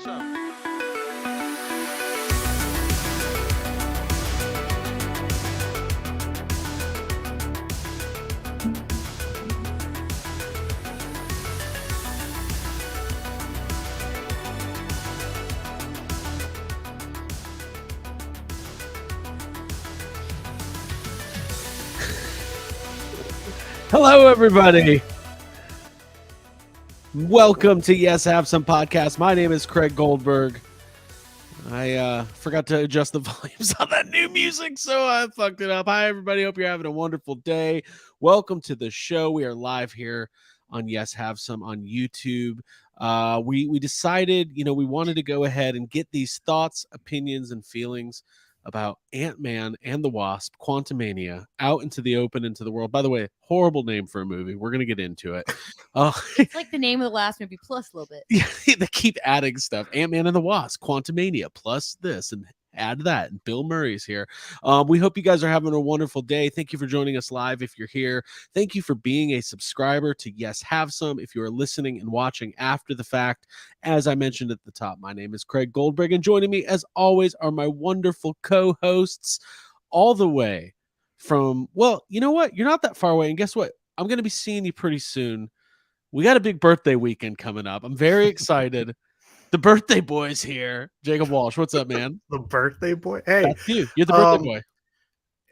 Hello, everybody. Welcome to Yes Have Some Podcast. My name is Craig Goldberg. I forgot to adjust the volumes on that new music, so I fucked it up. Hi, everybody. Hope you're having a wonderful day. Welcome to the show. We are live here on Yes Have Some on YouTube. We decided, we wanted to go ahead and get these thoughts, opinions, and feelings about AntMan and the Wasp, Quantumania, out into the open, into the world. By the way, horrible name for a movie. We're going to get into it. It's like the name of the last movie plus a little bit. Yeah, they keep adding stuff. AntMan and the Wasp, Quantumania, plus this, and add that. And Bill Murray's here. We hope you guys are having a wonderful day. Thank you for joining us live if you're here. Thank you for being a subscriber to Yes Have Some. If you are listening and watching after the fact, as I mentioned at the top, my name is Craig Goldberg, and joining me as always are my wonderful co-hosts all the way from, well, you know what? You're not that far away. And guess what? I'm going to be seeing you pretty soon. We got a big birthday weekend coming up. I'm very excited. The birthday boy's here. Jacob Walsh, what's up, man? The birthday boy. Hey, that's you. You're the birthday boy.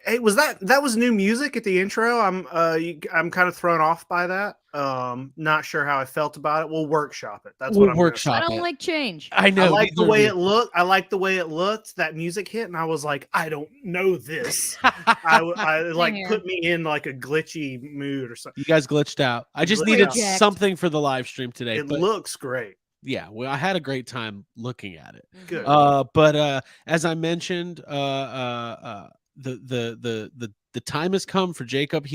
Hey, was that was new music at the intro? I'm kind of thrown off by that. Not sure how I felt about it. We'll workshop it. That's what I'm workshop. I don't like change. I know. I like the way it looked. I like the way it looked. That music hit, and I was like, I don't know this. I like put me in like a glitchy mood or something. You guys glitched out. I just needed something for the live stream today. It looks great. Yeah, well, I had a great time looking at it. Good. But as I mentioned, the time has come for Jacob.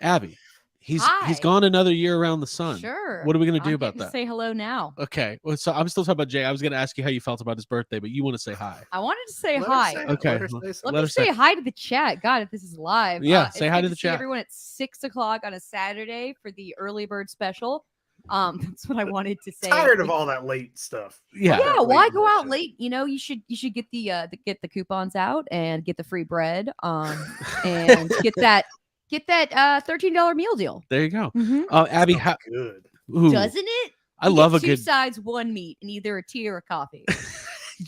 Abby. He's gone another year around the sun. Sure. What are we going to do about that? Say hello now. Okay. Well, so I'm still talking about Jay. I was going to ask you how you felt about his birthday, but you want to say hi. I wanted to say hi. Okay. Let me say hi to the chat. God, if this is live. Yeah. Say hi to the chat. Everyone at 6 o'clock on a Saturday for the early bird special. That's what I wanted to say. Tired of all that late stuff. Yeah. Yeah. Why go out late? You should get the coupons out and get the free bread. And get that $13 meal deal. There you go. Mm-hmm. Abby, how good doesn't it? I love a two good sides, one meat, and either a tea or a coffee.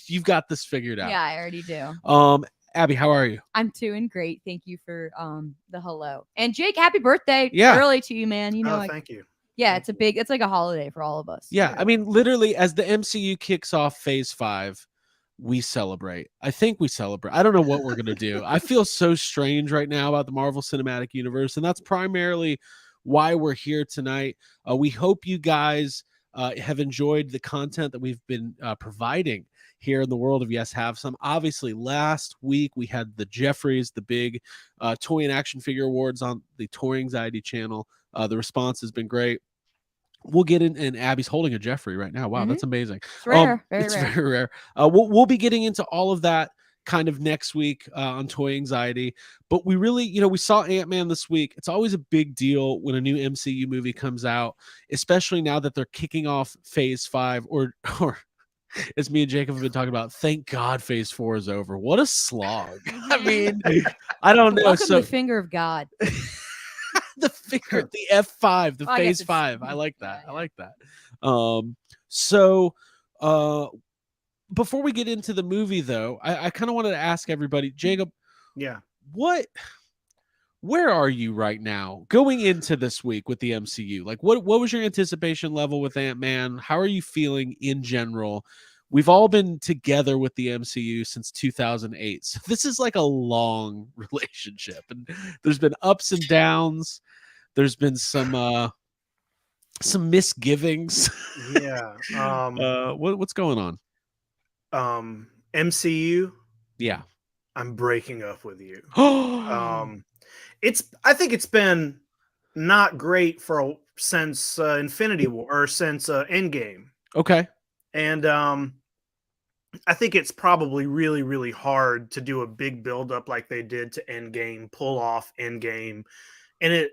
You've got this figured out. Yeah, I already do. Abby, how are you? I'm doing great. Thank you for the hello. And Jake, happy birthday Yeah. early to you, man. Thank you. Yeah, it's like a holiday for all of us. Yeah, I mean, literally, as the MCU kicks off Phase 5, we celebrate. I think we celebrate. I don't know what we're going to do. I feel so strange right now about the Marvel Cinematic Universe, and that's primarily why we're here tonight. We hope you guys have enjoyed the content that we've been providing here in the world of Yes Have Some. Obviously, last week we had the Jeffries, the big toy and action figure awards on the Toy Anxiety channel. The response has been great. We'll get in, and Abby's holding a Jeffrey right now. Wow, that's amazing. It's rare. Very rare. We'll be getting into all of that kind of next week on Toy Anxiety. But we really, we saw Ant-Man this week. It's always a big deal when a new MCU movie comes out, especially now that they're kicking off Phase 5, or as me and Jacob have been talking about, thank God Phase 4 is over. What a slog. I mean, I don't know. Welcome to the finger of God. The finger, the F5, the Phase 5. I like that. I like that. So before we get into the movie, though, I kind of wanted to ask everybody, Jacob. Yeah. Where are you right now going into this week with the MCU? Like, what was your anticipation level with Ant-Man? How are you feeling in general? We've all been together with the MCU since 2008. So this is like a long relationship, and there's been ups and downs. There's been some misgivings. Yeah. What's going on? MCU. Yeah. I'm breaking up with you. I think it's been not great since Infinity War, or since Endgame. Okay. And I think it's probably really, really hard to do a big buildup like they did to Endgame, pull off Endgame. And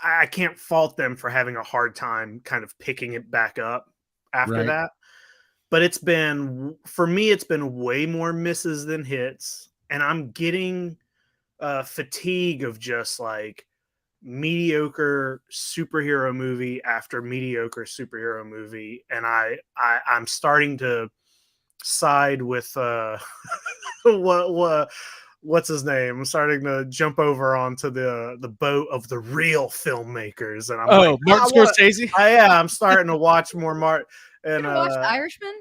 I can't fault them for having a hard time kind of picking it back up after that. but it's been, for me, it's been way more misses than hits, and I'm getting fatigue of just like mediocre superhero movie after mediocre superhero movie, and I'm starting to side with what's his name? I'm starting to jump over onto the boat of the real filmmakers, and I'm like, Martin Scorsese. I'm starting to watch more and watch The Irishman.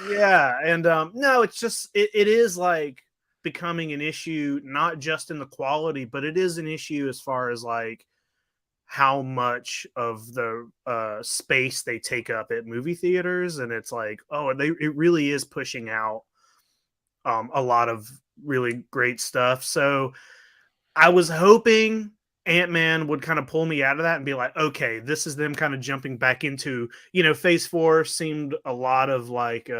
yeah, and no, it's just it is like becoming an issue, not just in the quality, but it is an issue as far as like how much of the space they take up at movie theaters, and it's like, oh, it really is pushing out a lot of really great stuff. So I was hoping Ant-Man would kind of pull me out of that and be like, okay, this is them kind of jumping back into, Phase 4 seemed a lot of like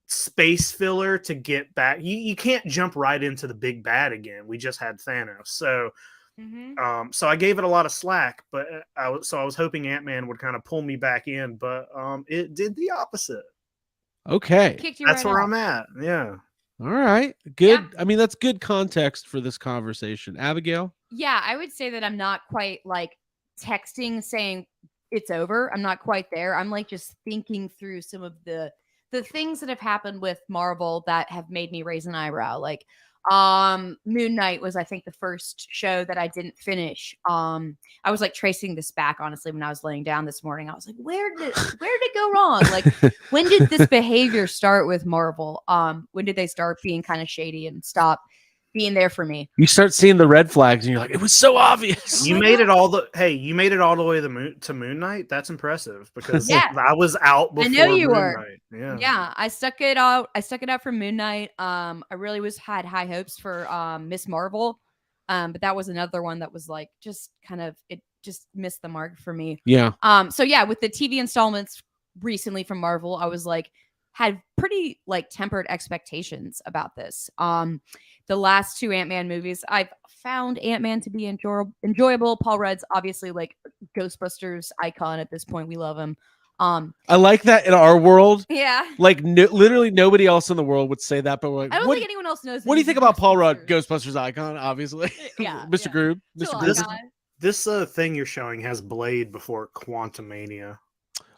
space filler to get back. You can't jump right into the big bad again. We just had Thanos. So so I gave it a lot of slack, but I was hoping Ant-Man would kind of pull me back in, but it did the opposite. Okay. That's where I'm at. Yeah. All right. Good. Yeah. I mean, that's good context for this conversation. Abigail? Yeah, I would say that I'm not quite like texting saying it's over. I'm not quite there. I'm like just thinking through some of the things that have happened with Marvel that have made me raise an eyebrow. Like Moon Knight was, I think, the first show that I didn't finish. I was like tracing this back, honestly, when I was laying down this morning. I was like, where did it go wrong? Like, when did this behavior start with Marvel? When did they start being kind of shady and stop being there for me? You start seeing the red flags and you're like, it was so obvious. You made it all the way to Moon Knight. That's impressive, because I was out before. I know you Moon were. Knight. Yeah, I stuck it out. I stuck it out for Moon Knight. I really had high hopes for Miss Marvel. But that was another one that was like just kind of, it just missed the mark for me. Yeah. So yeah, with the TV installments recently from Marvel, I was like, had pretty like tempered expectations about this. The last two Ant-Man movies, I've found Ant-Man to be enjoyable. Paul Rudd's obviously like Ghostbusters icon at this point. We love him. I like that in our world. Yeah. Like literally nobody else in the world would say that, but we're like, I don't think anyone else knows. What do you think about Paul Rudd, Ghostbusters icon, obviously? Yeah. Mr. Yeah. Groob. Mr. Groob. This thing you're showing has Blade before Quantumania.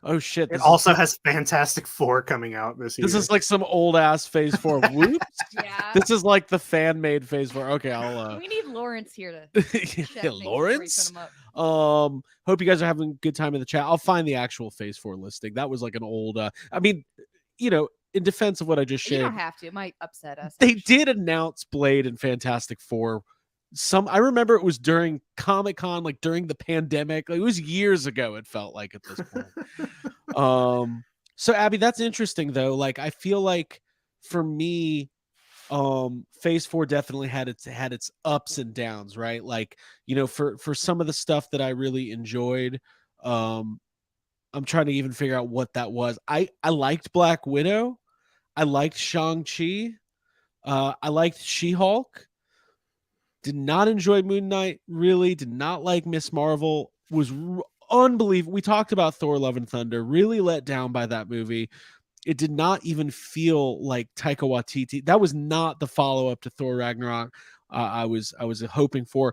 Oh shit! It also has Fantastic Four coming out this year. This is like some old ass Phase 4. Whoops! Yeah. This is like the fan made Phase 4. Okay, I'll. We need Lawrence here to. Yeah, Lawrence. Hope you guys are having a good time in the chat. I'll find the actual Phase 4 listing. That was like an old. I mean, in defense of what I just shared, you don't have to. It might upset us. They did announce Blade and Fantastic Four. I remember it was during Comic-Con, like during the pandemic. Like, it was years ago, it felt like at this point. So Abby, that's interesting though. Like, I feel like for me, Phase 4 definitely had its ups and downs, right? Like, for some of the stuff that I really enjoyed, I'm trying to even figure out what that was. I liked Black Widow. I liked Shang-Chi. I liked She-Hulk. Did not enjoy Moon Knight, really. Did not like Miss Marvel. Was unbelievable. We talked about Thor Love and Thunder. Really let down by that movie. It did not even feel like Taika Waititi. That was not the follow-up to Thor Ragnarok I was hoping for.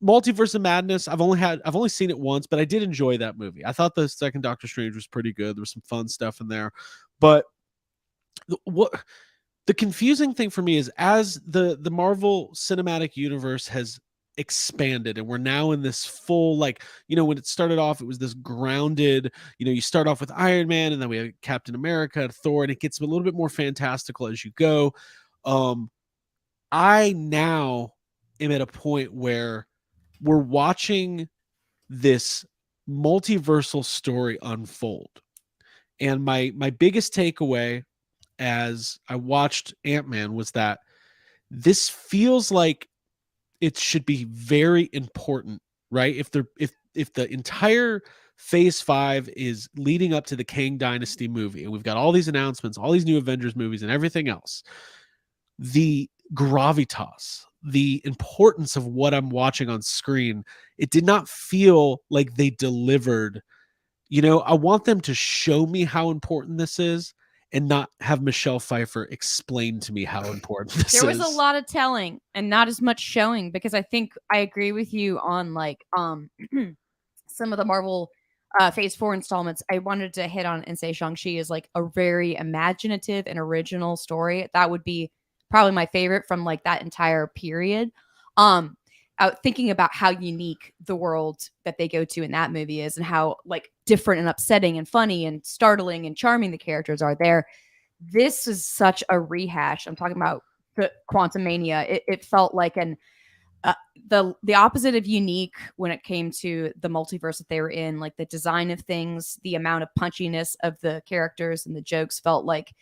Multiverse of Madness, I've only seen it once, but I did enjoy that movie. I thought the second Doctor Strange was pretty good. There was some fun stuff in there. But the confusing thing for me is, as the Marvel Cinematic Universe has expanded and we're now in this full, like, when it started off, it was this grounded, you start off with Iron Man and then we have Captain America and Thor, and it gets a little bit more fantastical as you go. I now am at a point where we're watching this multiversal story unfold. And my biggest takeaway as I watched Ant-Man was that this feels like it should be very important, right? If the entire Phase 5 is leading up to the Kang Dynasty movie, and we've got all these announcements, all these new Avengers movies and everything else, the gravitas, the importance of what I'm watching on screen, it did not feel like they delivered I want them to show me how important this is and not have Michelle Pfeiffer explain to me how important this is. There was a lot of telling and not as much showing, because I think I agree with you on like some of the Marvel Phase 4 installments. I wanted to hit on and say Shang-Chi is like a very imaginative and original story. That would be probably my favorite from like that entire period. Thinking about how unique the world that they go to in that movie is, and how like different and upsetting and funny and startling and charming the characters are there. This is such a rehash. I'm talking about the Quantumania. It felt like the opposite of unique when it came to the multiverse that they were in. Like the design of things, the amount of punchiness of the characters and the jokes felt like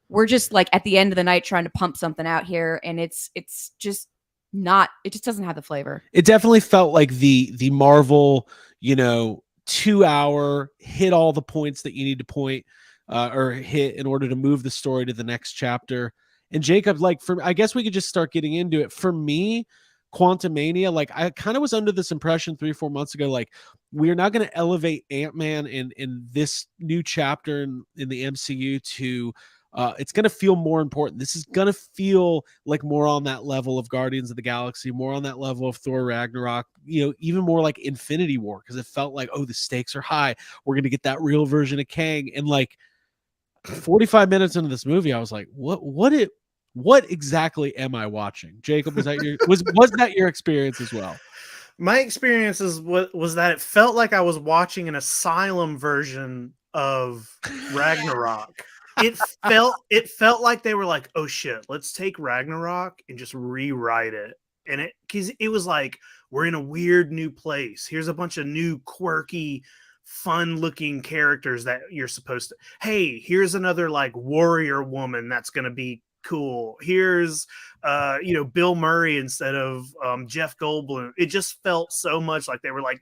we're just like at the end of the night trying to pump something out here, and it's just not. It just doesn't have the flavor. It definitely felt like the Marvel, 2-hour hit all the points that you need to point or hit in order to move the story to the next chapter. And Jacob, like I guess we could just start getting into it. For me, Quantumania, like I kind of was under this impression 3-4 months ago, like we're not going to elevate Ant-Man in this new chapter in the MCU to it's going to feel more important. This is going to feel like more on that level of Guardians of the Galaxy, more on that level of Thor Ragnarok, even more like Infinity War, because it felt like, oh, the stakes are high. We're going to get that real version of Kang. And like 45 minutes into this movie, I was like, what exactly am I watching? Jacob, was that your experience as well? My experience was that it felt like I was watching an Asylum version of Ragnarok. It felt like they were like, oh shit, let's take Ragnarok and just rewrite it. And because it was like, we're in a weird new place. Here's a bunch of new quirky, fun looking characters that you're supposed to, hey, here's another like warrior woman that's going to be cool. Here's Bill Murray instead of Jeff Goldblum. It just felt so much like they were like,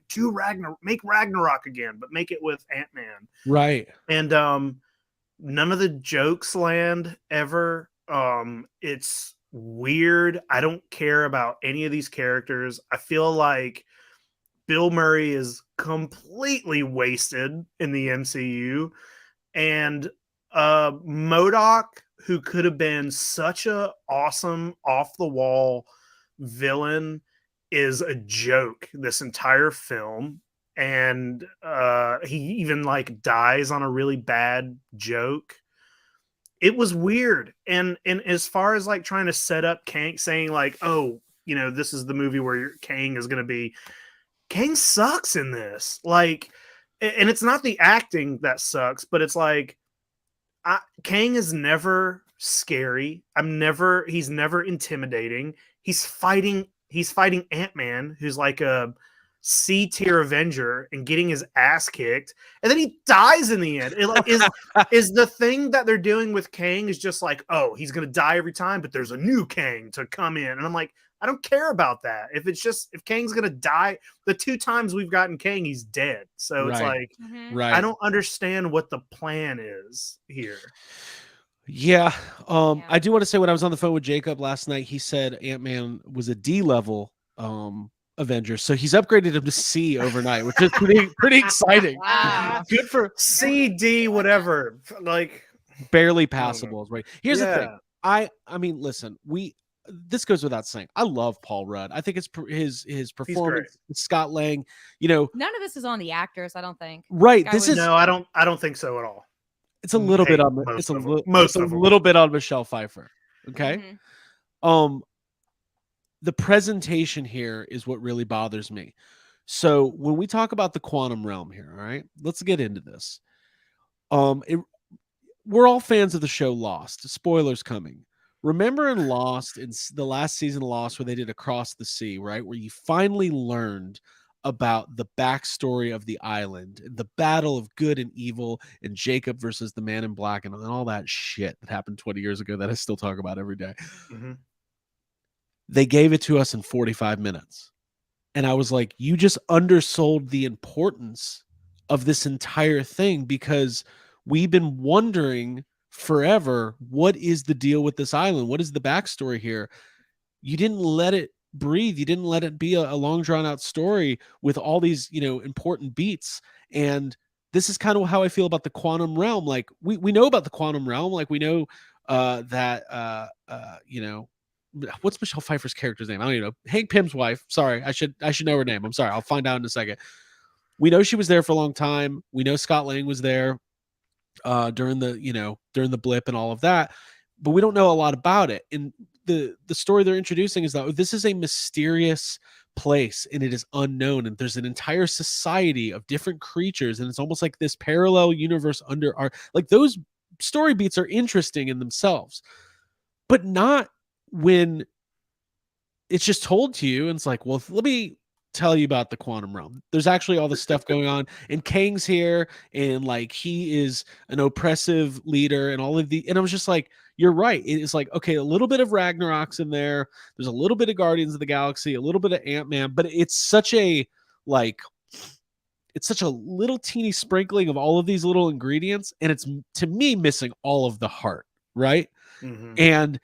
make Ragnarok again, but make it with Ant-Man. Right. And none of the jokes land ever. It's weird. I don't care about any of these characters. I feel like Bill Murray is completely wasted in the MCU, and Modoc, who could have been such a awesome off the wall villain, is a joke this entire film. And he even like dies on a really bad joke. It was weird. And as far as like trying to set up Kang, saying like, oh, this is the movie where Kang is going to be, Kang sucks in this. Like, and it's not the acting that sucks, but it's like, Kang is never scary. He's never intimidating. He's fighting Ant-Man, who's like a C-tier Avenger, and getting his ass kicked, and then he dies in the end. Is the thing that they're doing with Kang is just like, oh, he's gonna die every time, but there's a new Kang to come in, and I'm like, I don't care about that. If Kang's gonna die, the 2 times we've gotten Kang, he's dead. So it's like, right. I don't understand what the plan is here. Yeah. I do want to say, when I was on the phone with Jacob last night, he said Ant-Man was a D level Avengers, so he's upgraded him to C overnight, which is pretty exciting. Wow. Good for C, D, whatever. Like barely passable, right? Here's the thing. Yeah. I mean, listen, this goes without saying, I love Paul Rudd. I think it's his performance, Scott Lang, none of this is on the actors, I don't think. Right. No, I don't think so at all. It's a little bit on little bit on Michelle Pfeiffer. Okay. Mm-hmm. The presentation here is what really bothers me. So when we talk about the quantum realm here, all right, let's get into this. We're all fans of the show Lost. Spoilers coming. Remember in Lost, in the last season of Lost, where they did Across the Sea, right? Where you finally learned about the backstory of the island, the battle of good and evil, and Jacob versus the Man in Black, and all that shit that happened 20 years ago that I still talk about every day. Mm-hmm. They gave it to us in 45 minutes. And I was like, you just undersold the importance of this entire thing, because we've been wondering forever, what is the deal with this island? What is the backstory here? You didn't let it breathe. You didn't let it be a long drawn out story with all these, important beats. And this is kind of how I feel about the quantum realm. Like we know about the quantum realm. Like we know that you know, what's Michelle Pfeiffer's character's name? I don't even know. Hank Pym's wife. Sorry, I should know her name. I'm sorry. I'll find out in a second. We know she was there for a long time. We know Scott Lang was there during the blip and all of that, but we don't know a lot about it. And the story they're introducing is that this is a mysterious place and it is unknown, and there's an entire society of different creatures, and it's almost like this parallel universe under our, like, those story beats are interesting in themselves, but not when it's just told to you and it's like, well, let me tell you about the quantum realm. There's actually all this stuff going on, and Kang's here, and like he is an oppressive leader, and all of the, and I was just like, you're right. It's like, okay, a little bit of Ragnarok's in there. There's a little bit of Guardians of the Galaxy, a little bit of Ant-Man, but it's such a little teeny sprinkling of all of these little ingredients, and it's, to me, missing all of the heart, right? Mm-hmm. And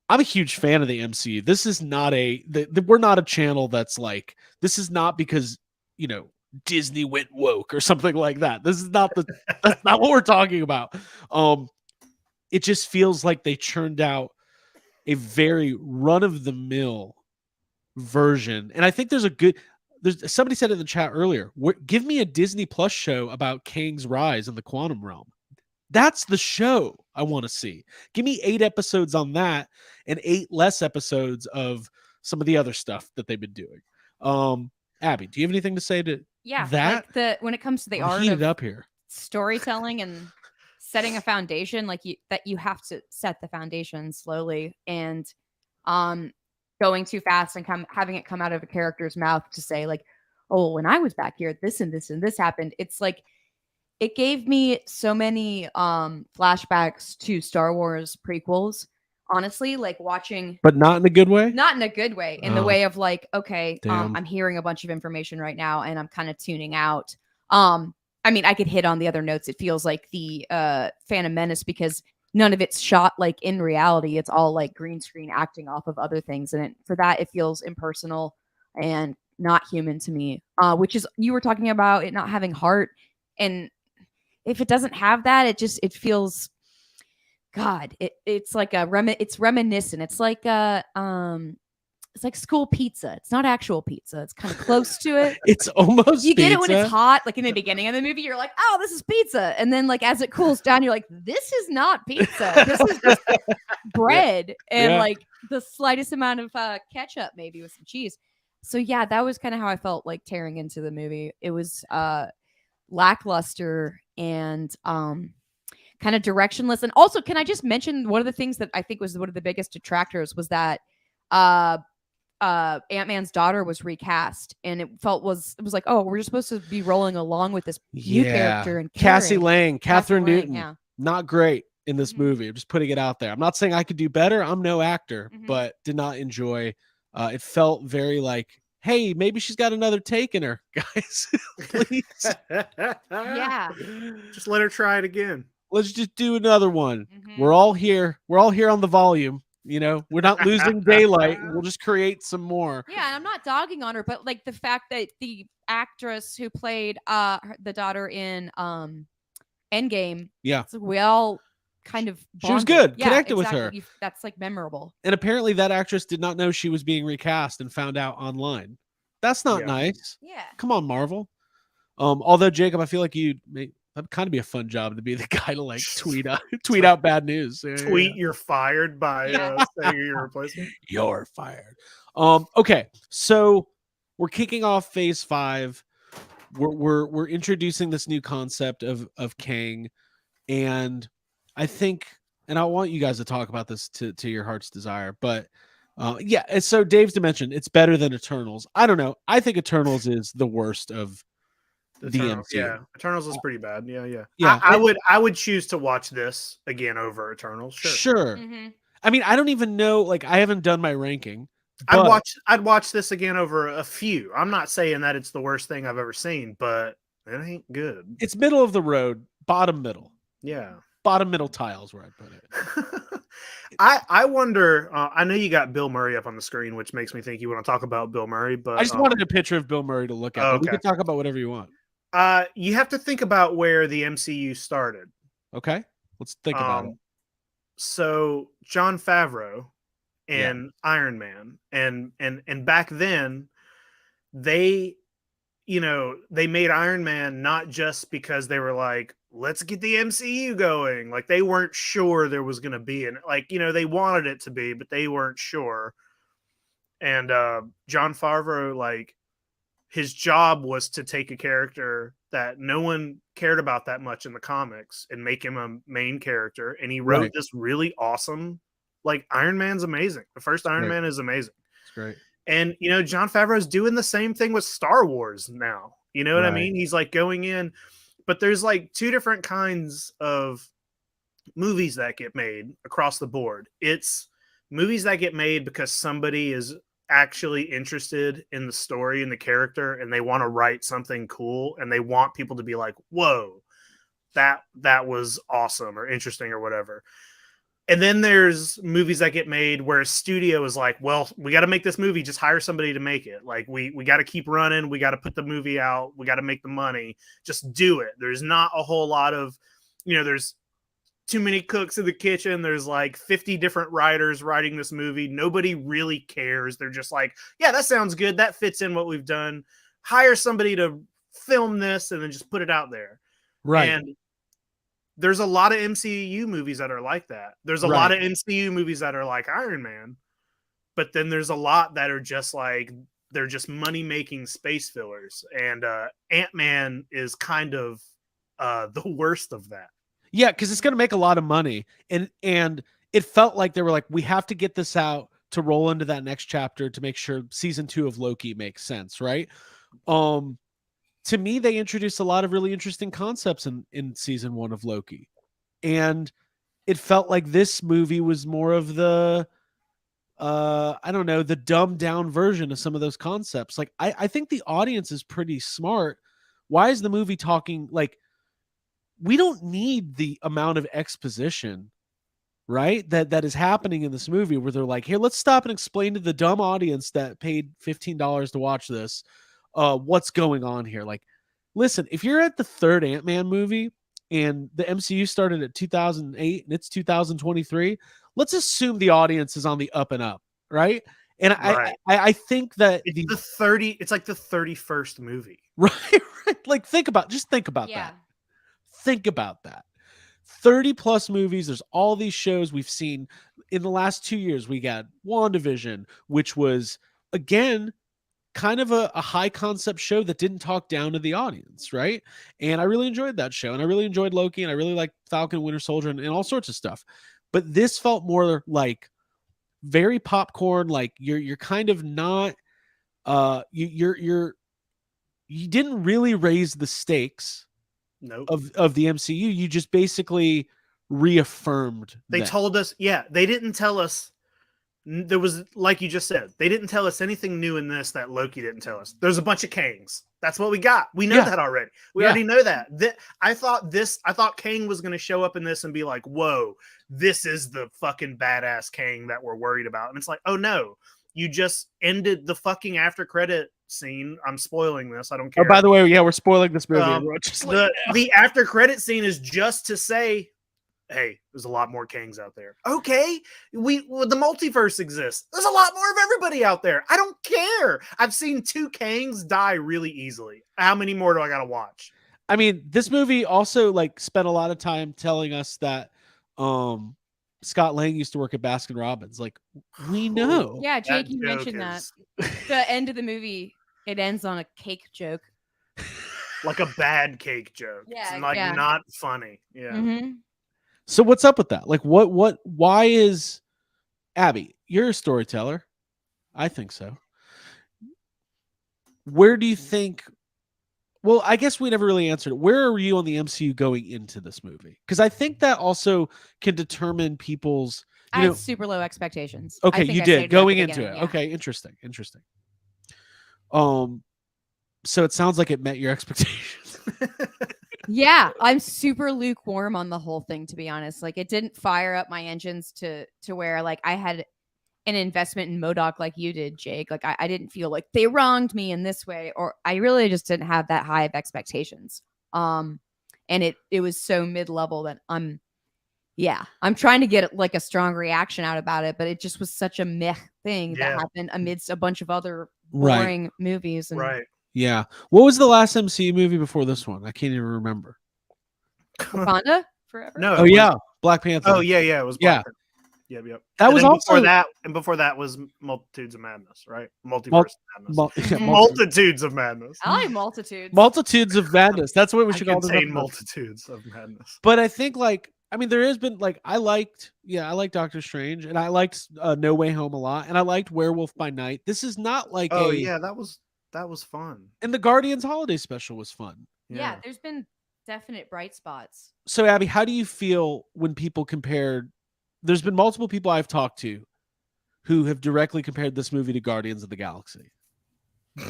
I'm a huge fan of the MCU. This is not we're not a channel that's like, this is not because, you know, Disney went woke or something like that. This is not that's not what we're talking about. It just feels like they churned out a very run-of-the-mill version. And I think there's somebody said in the chat earlier, give me a Disney Plus show about Kang's rise in the quantum realm. That's the show I want to see. Give me 8 episodes on that and 8 less episodes of some of the other stuff that they've been doing. Abby, do you have anything to say to that? Like when it comes to the art of up here storytelling and setting a foundation, like you have to set the foundation slowly, and going too fast and having it come out of a character's mouth to say like, oh, when I was back here, this and this and this happened. It's like, it gave me so many flashbacks to Star Wars prequels, honestly, like watching, but not in a good way. Not in a good way, in the way of like, okay, Damn. I'm hearing a bunch of information right now and I'm kind of tuning out. I mean, I could hit on the other notes. It feels like the Phantom Menace, because none of it's shot like in reality. It's all like green screen acting off of other things. And for that, it feels impersonal and not human to me, which is, you were talking about it not having heart. And if it doesn't have that, it feels, God, it's like it's reminiscent. It's like it's like school pizza. It's not actual pizza. It's kind of close to it. It's almost you get pizza. It when it's hot, like in the beginning of the movie, you're like, oh, this is pizza. And then like as it cools down, you're like, this is not pizza. This is just bread and like the slightest amount of ketchup, maybe with some cheese. So yeah, that was kind of how I felt like tearing into the movie. It was lackluster and kind of directionless. And also, can I just mention one of the things that I think was one of the biggest detractors was that Ant-Man's daughter was recast, and it was like, oh, we're just supposed to be rolling along with this new character. And Cassie Lang, Catherine Newton, yeah. Not great in this movie. I'm just putting it out there. I'm not saying I could do better. I'm no actor, but did not enjoy. It felt very like, hey, maybe she's got another take in her, guys. Please. Yeah. Just let her try it again. Let's just do another one. We're all here. We're all here on the volume. You know, we're not losing daylight. We'll just create some more. Yeah, and I'm not dogging on her, but like the fact that the actress who played the daughter in Endgame, so we all kind of bonded. She was good, connected with her. That's like memorable. And apparently that actress did not know she was being recast and found out online. That's not nice. Yeah. Come on, Marvel. Although Jacob, I feel like that'd kind of be a fun job to be the guy to like tweet out bad news. Tweet you're fired by saying your replacement. You're fired. Okay, so we're kicking off Phase 5. We're introducing this new concept of Kang, and I think, and I want you guys to talk about this to your heart's desire, but so Dave's Dimension, it's better than Eternals. I don't know. I think Eternals is the worst of the MCU. Yeah, Eternals is pretty bad. Yeah. I would choose to watch this again over Eternals. Sure. I mean, I don't even know. Like, I haven't done my ranking. I'd watch this again over a few. I'm not saying that it's the worst thing I've ever seen, but it ain't good. It's middle of the road, bottom middle. Yeah, bottom middle tiles where I put it. I wonder. I know you got Bill Murray up on the screen, which makes me think you want to talk about Bill Murray. But I just wanted a picture of Bill Murray to look at. Okay. We can talk about whatever you want. You have to think about where the MCU started. Okay, let's think about it. So Jon Favreau Yeah. and Iron Man, and back then they, they made Iron Man not just because they were like, let's get the MCU going. Like they weren't sure there was going to be they wanted it to be, but they weren't sure. And Jon Favreau, like, his job was to take a character that no one cared about that much in the comics and make him a main character. And he wrote this really awesome, like, Iron Man's amazing. The first Iron Man is amazing. It's great. And, Jon Favreau's doing the same thing with Star Wars now. You know what I mean? He's like going in, but there's like two different kinds of movies that get made across the board. It's movies that get made because somebody is actually interested in the story and the character, and they want to write something cool, and they want people to be like, whoa, that was awesome or interesting or whatever. And then there's movies that get made where a studio is like, well, we got to make this movie, just hire somebody to make it. Like we got to keep running, we got to put the movie out, we got to make the money, just do it. There's not a whole lot of, there's too many cooks in the kitchen. There's like 50 different writers writing this movie. Nobody really cares. They're just like, yeah, that sounds good. That fits in what we've done. Hire somebody to film this and then just put it out there. Right. And there's a lot of MCU movies that are like that. There's a lot of MCU movies that are like Iron Man. But then there's a lot that are just like, they're just money-making space fillers. And AntMan is kind of the worst of that. Yeah, because it's going to make a lot of money, and it felt like they were like, we have to get this out to roll into that next chapter to make sure season 2 of Loki makes sense, right? To me, they introduced a lot of really interesting concepts in season 1 of Loki, and it felt like this movie was more of the I don't know, the dumbed down version of some of those concepts. Like I think the audience is pretty smart. Why is the movie talking like? We don't need the amount of exposition, right? That is happening in this movie where they're like, here, let's stop and explain to the dumb audience that paid $15 to watch this, what's going on here. Like, listen, if you're at the third Ant-Man movie and the MCU started at 2008 and it's 2023, let's assume the audience is on the up and up, right? And I think that it's like the 31st movie. Right. Like, think about that. Think about that. 30 plus movies. There's all these shows we've seen in the last 2 years. We got WandaVision, which was, again, kind of a high concept show that didn't talk down to the audience, right? And I really enjoyed that show. And I really enjoyed Loki. And I really liked Falcon and Winter Soldier and all sorts of stuff. But this felt more like very popcorn. Like you're kind of not, you didn't really raise the stakes. Nope. Of the MCU, you just basically reaffirmed. They told us, they didn't tell us. There was, like you just said, they didn't tell us anything new in this that Loki didn't tell us. There's a bunch of Kangs. That's what we got. We know that already. We already know that. I thought Kang was going to show up in this and be like, whoa, this is the fucking badass Kang that we're worried about. And it's like, oh no, you just ended the fucking after credit scene. I'm spoiling this. I don't care. Oh, by the way, we're spoiling this movie. The after credit scene is just to say, hey, there's a lot more Kangs out there. Okay, the multiverse exists. There's a lot more of everybody out there. I don't care. I've seen 2 Kangs die really easily. How many more do I gotta watch? I mean, this movie also like spent a lot of time telling us that Scott Lang used to work at Baskin Robbins. Like, we know. Yeah, Jake, you mentioned that. The end of the movie, it ends on a cake joke. Like a bad cake joke. Yeah, it's not funny. Yeah. Mm-hmm. So what's up with that? Like, why is Abby, you're a storyteller. I think so. Where do you think, well, I guess we never really answered it. Where are you on the MCU going into this movie? Because I think that also can determine people's, I had super low expectations. Okay, you did going into it. Yeah. Okay, interesting. So it sounds like it met your expectations. Yeah, I'm super lukewarm on the whole thing, to be honest. Like, it didn't fire up my engines to where like I had an investment in Modoc like you did, Jake. Like I didn't feel like they wronged me in this way, or I really just didn't have that high of expectations. And it was so mid-level that I'm trying to get like a strong reaction out about it, but it just was such a meh thing that happened amidst a bunch of other boring movies. And Right. Yeah. What was the last MCU movie before this one? I can't even remember. Wakanda Forever? No. Oh yeah, Black Panther. Oh yeah, it was Black Panther. Yep. That and was then also before that was Multitudes of Madness, right? Multiverse of Madness. yeah, Multitudes of Madness. I like multitudes. Multitudes of Madness. That's what we should call contain this. Multitudes of Madness. But I think there has been I liked Doctor Strange, and I liked No Way Home a lot, and I liked Werewolf by Night. This is not like that was fun. And the Guardians Holiday Special was fun. Yeah, there's been definite bright spots. So Abby, how do you feel when people compared? There's been multiple people I've talked to who have directly compared this movie to Guardians of the Galaxy.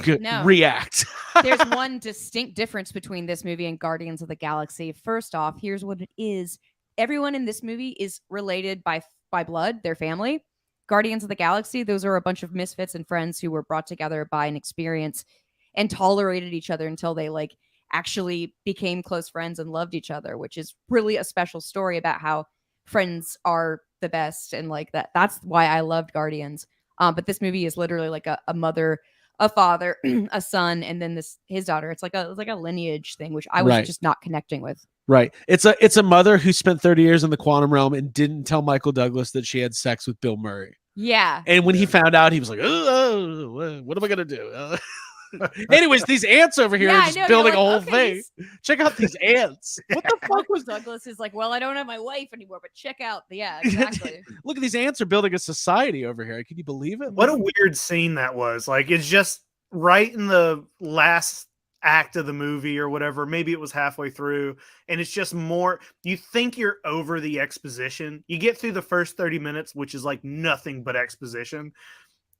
No. React. There's one distinct difference between this movie and Guardians of the Galaxy. First off, here's what it is. Everyone in this movie is related by blood, their family. Guardians of the Galaxy, those are a bunch of misfits and friends who were brought together by an experience and tolerated each other until they actually became close friends and loved each other, which is really a special story about how friends are the best, and that's why I loved Guardians. But this movie is literally like a mother, a father, a son, and then his daughter. It's like a lineage thing, which I was just not connecting with. Right. It's a mother who spent 30 years in the quantum realm and didn't tell Michael Douglas that she had sex with Bill Murray. Yeah. And when he found out, he was like, oh, what am I gonna do? Anyways, these ants over here are just building a whole thing. Check out these ants. What the fuck was Douglas is like, well, I don't have my wife anymore, but check out. Yeah, exactly. Look at these ants are building a society over here. Can you believe it? What a weird scene that was. It's just right in the last act of the movie or whatever. Maybe it was halfway through, and it's just more. You think you're over the exposition. You get through the first 30 minutes, which is nothing but exposition.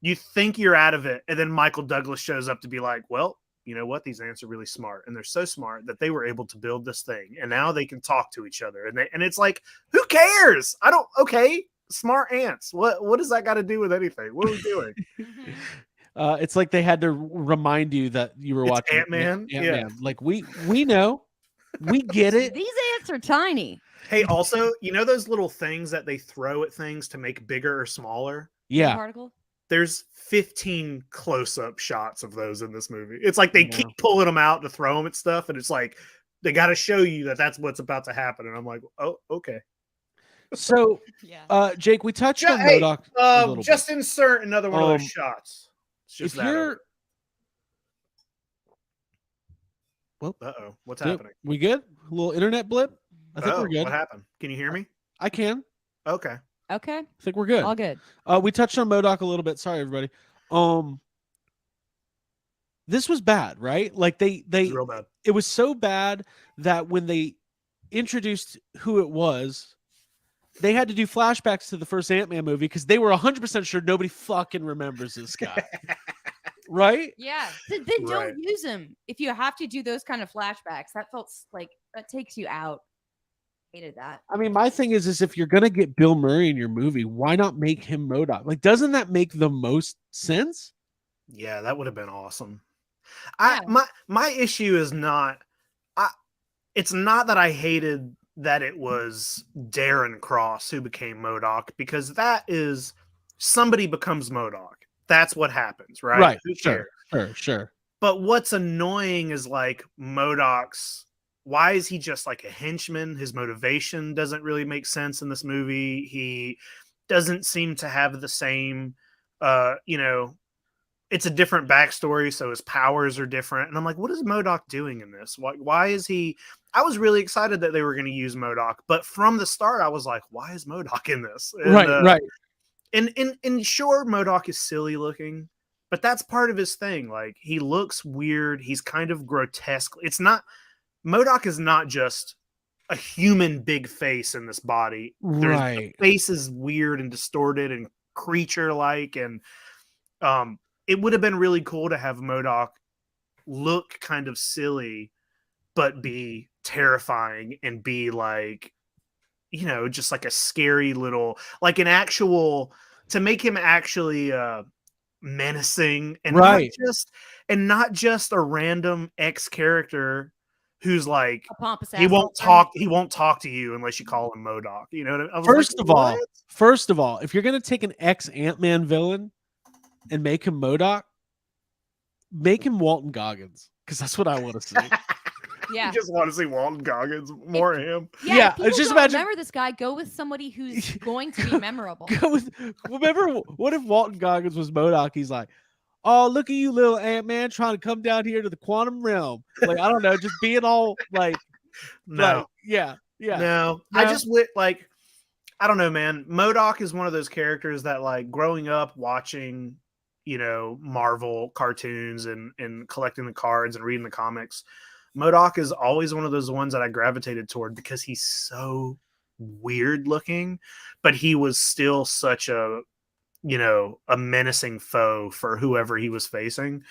You think you're out of it, and then Michael Douglas shows up to be like, well, you know what? These ants are really smart, and they're so smart that they were able to build this thing, and now they can talk to each other. And it's like, who cares? Smart ants. What does that got to do with anything? What are we doing? It's like they had to remind you that you were watching Ant-Man. Yeah. We know, we get it. These ants are tiny. Hey, also, those little things that they throw at things to make bigger or smaller? Yeah. Particle? There's 15 close-up shots of those in this movie. It's like they keep pulling them out to throw them at stuff, and it's like they got to show you that that's what's about to happen. And I'm like, oh, okay. So, Jake, we touched on Modoc. Just insert another one of those shots. It's just if you're, well, what's happening? We good? A little internet blip. I think we're good. What happened? Can you hear me? I can. Okay. I think we're good. All good. We touched on Modoc a little bit. Sorry, everybody. This was bad, right? It was real bad. It was so bad that when they introduced who it was, they had to do flashbacks to the first AntMan movie because they were 100% sure nobody fucking remembers this guy. Right? Yeah. Then don't use him. If you have to do those kind of flashbacks, that felt like that takes you out. Hated that. I mean, my thing is if you're gonna get Bill Murray in your movie, why not make him Modoc? Doesn't that make the most sense? Yeah, that would have been awesome. Yeah. My issue is not. It's not that I hated that it was Darren Cross who became Modoc, because that is somebody becomes Modoc. That's what happens, right? Right. Who cares? Sure. But what's annoying is Modoc's. Why is he just like a henchman? His motivation doesn't really make sense in this movie. He doesn't seem to have the same, it's a different backstory, so his powers are different. And I'm like, what is Modoc doing in this? Why is he? I was really excited that they were going to use Modoc, but from the start, I was like, why is Modoc in this? And, right. And sure, Modoc is silly looking, but that's part of his thing. He looks weird. He's kind of grotesque. Modoc is not just a human big face in this body. Right. The face is weird and distorted and creature-like. And it would have been really cool to have Modoc look kind of silly, but be terrifying and be just like a scary little, an actual to make him actually menacing and Right. not just a random X character who's like A pompous he asshole. won't talk to you unless you call him Modoc. You know what I mean? I was First like, of what? all, first of all, if you're gonna take an ex Ant-Man villain and make him Modoc, make him Walton Goggins, because that's what I want to see. Yeah. You just want to see Walton Goggins, more of him. Yeah, Yeah, if people just don't imagine- remember this guy, go with somebody who's going to be memorable. Go with, remember, what if Walton Goggins was Modoc? He's like, oh, look at you, little Ant-Man, trying to come down here to the quantum realm. Like, I don't know, just being all like, No, like, yeah. no. I just like, I don't know, man. Modoc is one of those characters that, like, growing up watching, you know, Marvel cartoons and collecting the cards and reading the comics, Modoc is always one of those ones that I gravitated toward because he's so weird looking, but he was still such a, you know, a menacing foe for whoever he was facing.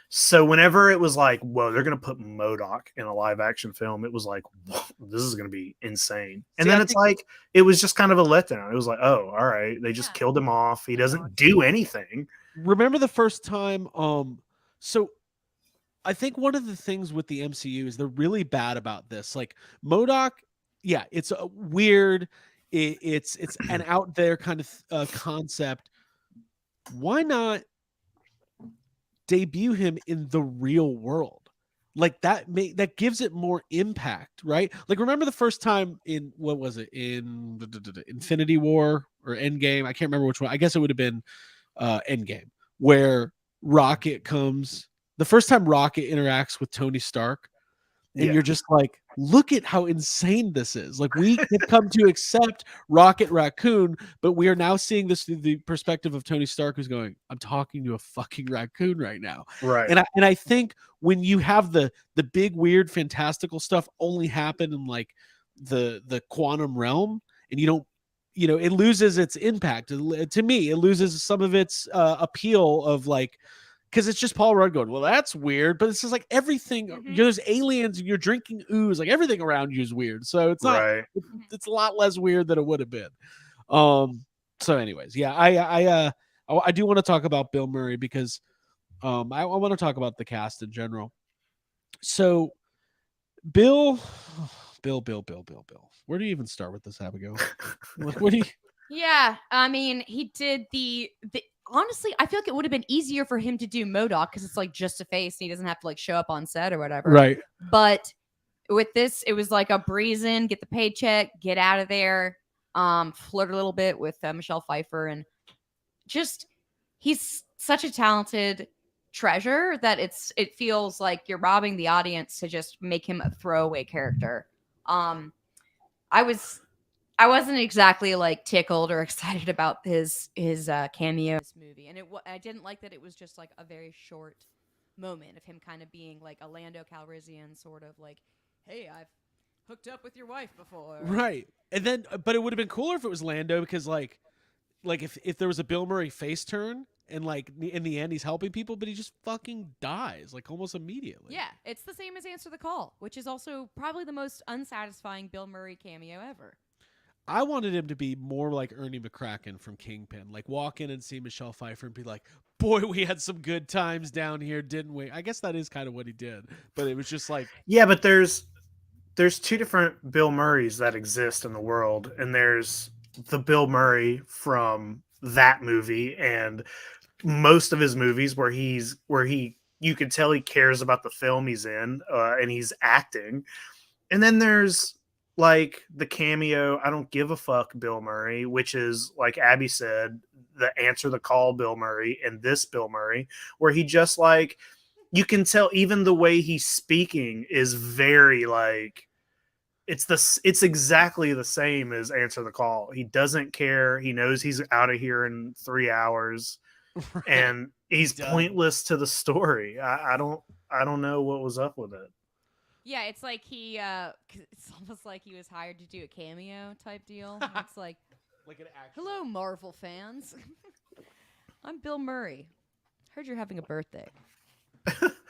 So whenever it was like, whoa, they're going to put Modoc in a live action film, it was like, whoa, this is going to be insane. And then it's like, it was just kind of a letdown. It was like, oh, all right. They just killed him off. He doesn't do anything. Remember the first time, so I think one of the things with the MCU is they're really bad about this. Like Modoc, yeah, it's a weird, it's an out there kind of concept. Why not debut him in the real world? Like that gives it more impact, right? Like remember the first time in, what was it, in Infinity War or Endgame? I can't remember which one. I guess it would have been Endgame, where Rocket comes. The first time Rocket interacts with Tony Stark, and you're just like, look at how insane this is. Like, we have come to accept Rocket Raccoon, but we are now seeing this through the perspective of Tony Stark, who's going, I'm talking to a fucking raccoon right now. Right. And I think when you have the big, weird, fantastical stuff only happen in like the quantum realm, and you don't, you know, it loses its impact. To me, it loses some of its appeal of like, because it's just Paul Rudd going, well, that's weird, but it's just like everything. There's aliens, and you're drinking ooze, like everything around you is weird. So it's not. Right. It's a lot less weird than it would have been. So, anyways, yeah, I do want to talk about Bill Murray because I want to talk about the cast in general. So, Bill. Where do you even start with this, Abigail? What do you? Yeah, I mean, he did the honestly, I feel like it would have been easier for him to do Modoc because it's like just a face and he doesn't have to like show up on set or whatever. Right. But with this, it was like a breeze in, get the paycheck, get out of there, flirt a little bit with Michelle Pfeiffer, and just he's such a talented treasure that it feels like you're robbing the audience to just make him a throwaway character. I wasn't exactly like tickled or excited about his cameo in this movie, and I didn't like that it was just like a very short moment of him kind of being like a Lando Calrissian sort of like, hey, I've hooked up with your wife before, right? And then, but it would have been cooler if it was Lando, because like if there was a Bill Murray face turn and like in the end he's helping people, but he just fucking dies like almost immediately. Yeah, it's the same as Answer the Call, which is also probably the most unsatisfying Bill Murray cameo ever. I wanted him to be more like Ernie McCracken from Kingpin, like walk in and see Michelle Pfeiffer and be like, boy, we had some good times down here, didn't we? I guess that is kind of what he did, but it was just like, yeah, but there's two different Bill Murrays that exist in the world, and there's the Bill Murray from that movie and most of his movies where you can tell he cares about the film he's in, and he's acting. And then there's like the cameo, I don't give a fuck Bill Murray, which is, like Abby said, the Answer the Call Bill Murray, and this Bill Murray, where he just like, you can tell even the way he's speaking is very like, it's exactly the same as Answer the Call. He doesn't care. He knows he's out of here in 3 hours, right. And he's pointless to the story. I don't know what was up with it. Yeah, it's like it's almost like he was hired to do a cameo type deal. It's like an actual... Hello, Marvel fans. I'm Bill Murray. Heard you're having a birthday.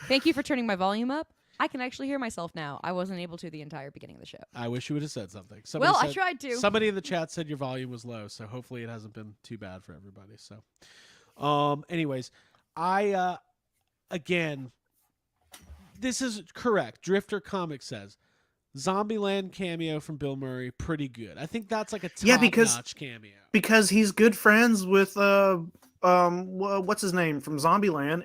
Thank you for turning my volume up. I can actually hear myself now. I wasn't able to the entire beginning of the show. I wish you would have said something. I tried to. Somebody in the chat said your volume was low, so hopefully it hasn't been too bad for everybody. So, anyways, I again, this is correct. Drifter Comics says Zombieland cameo from Bill Murray, pretty good. I think that's like a top-notch cameo because he's good friends with what's his name from Zombieland,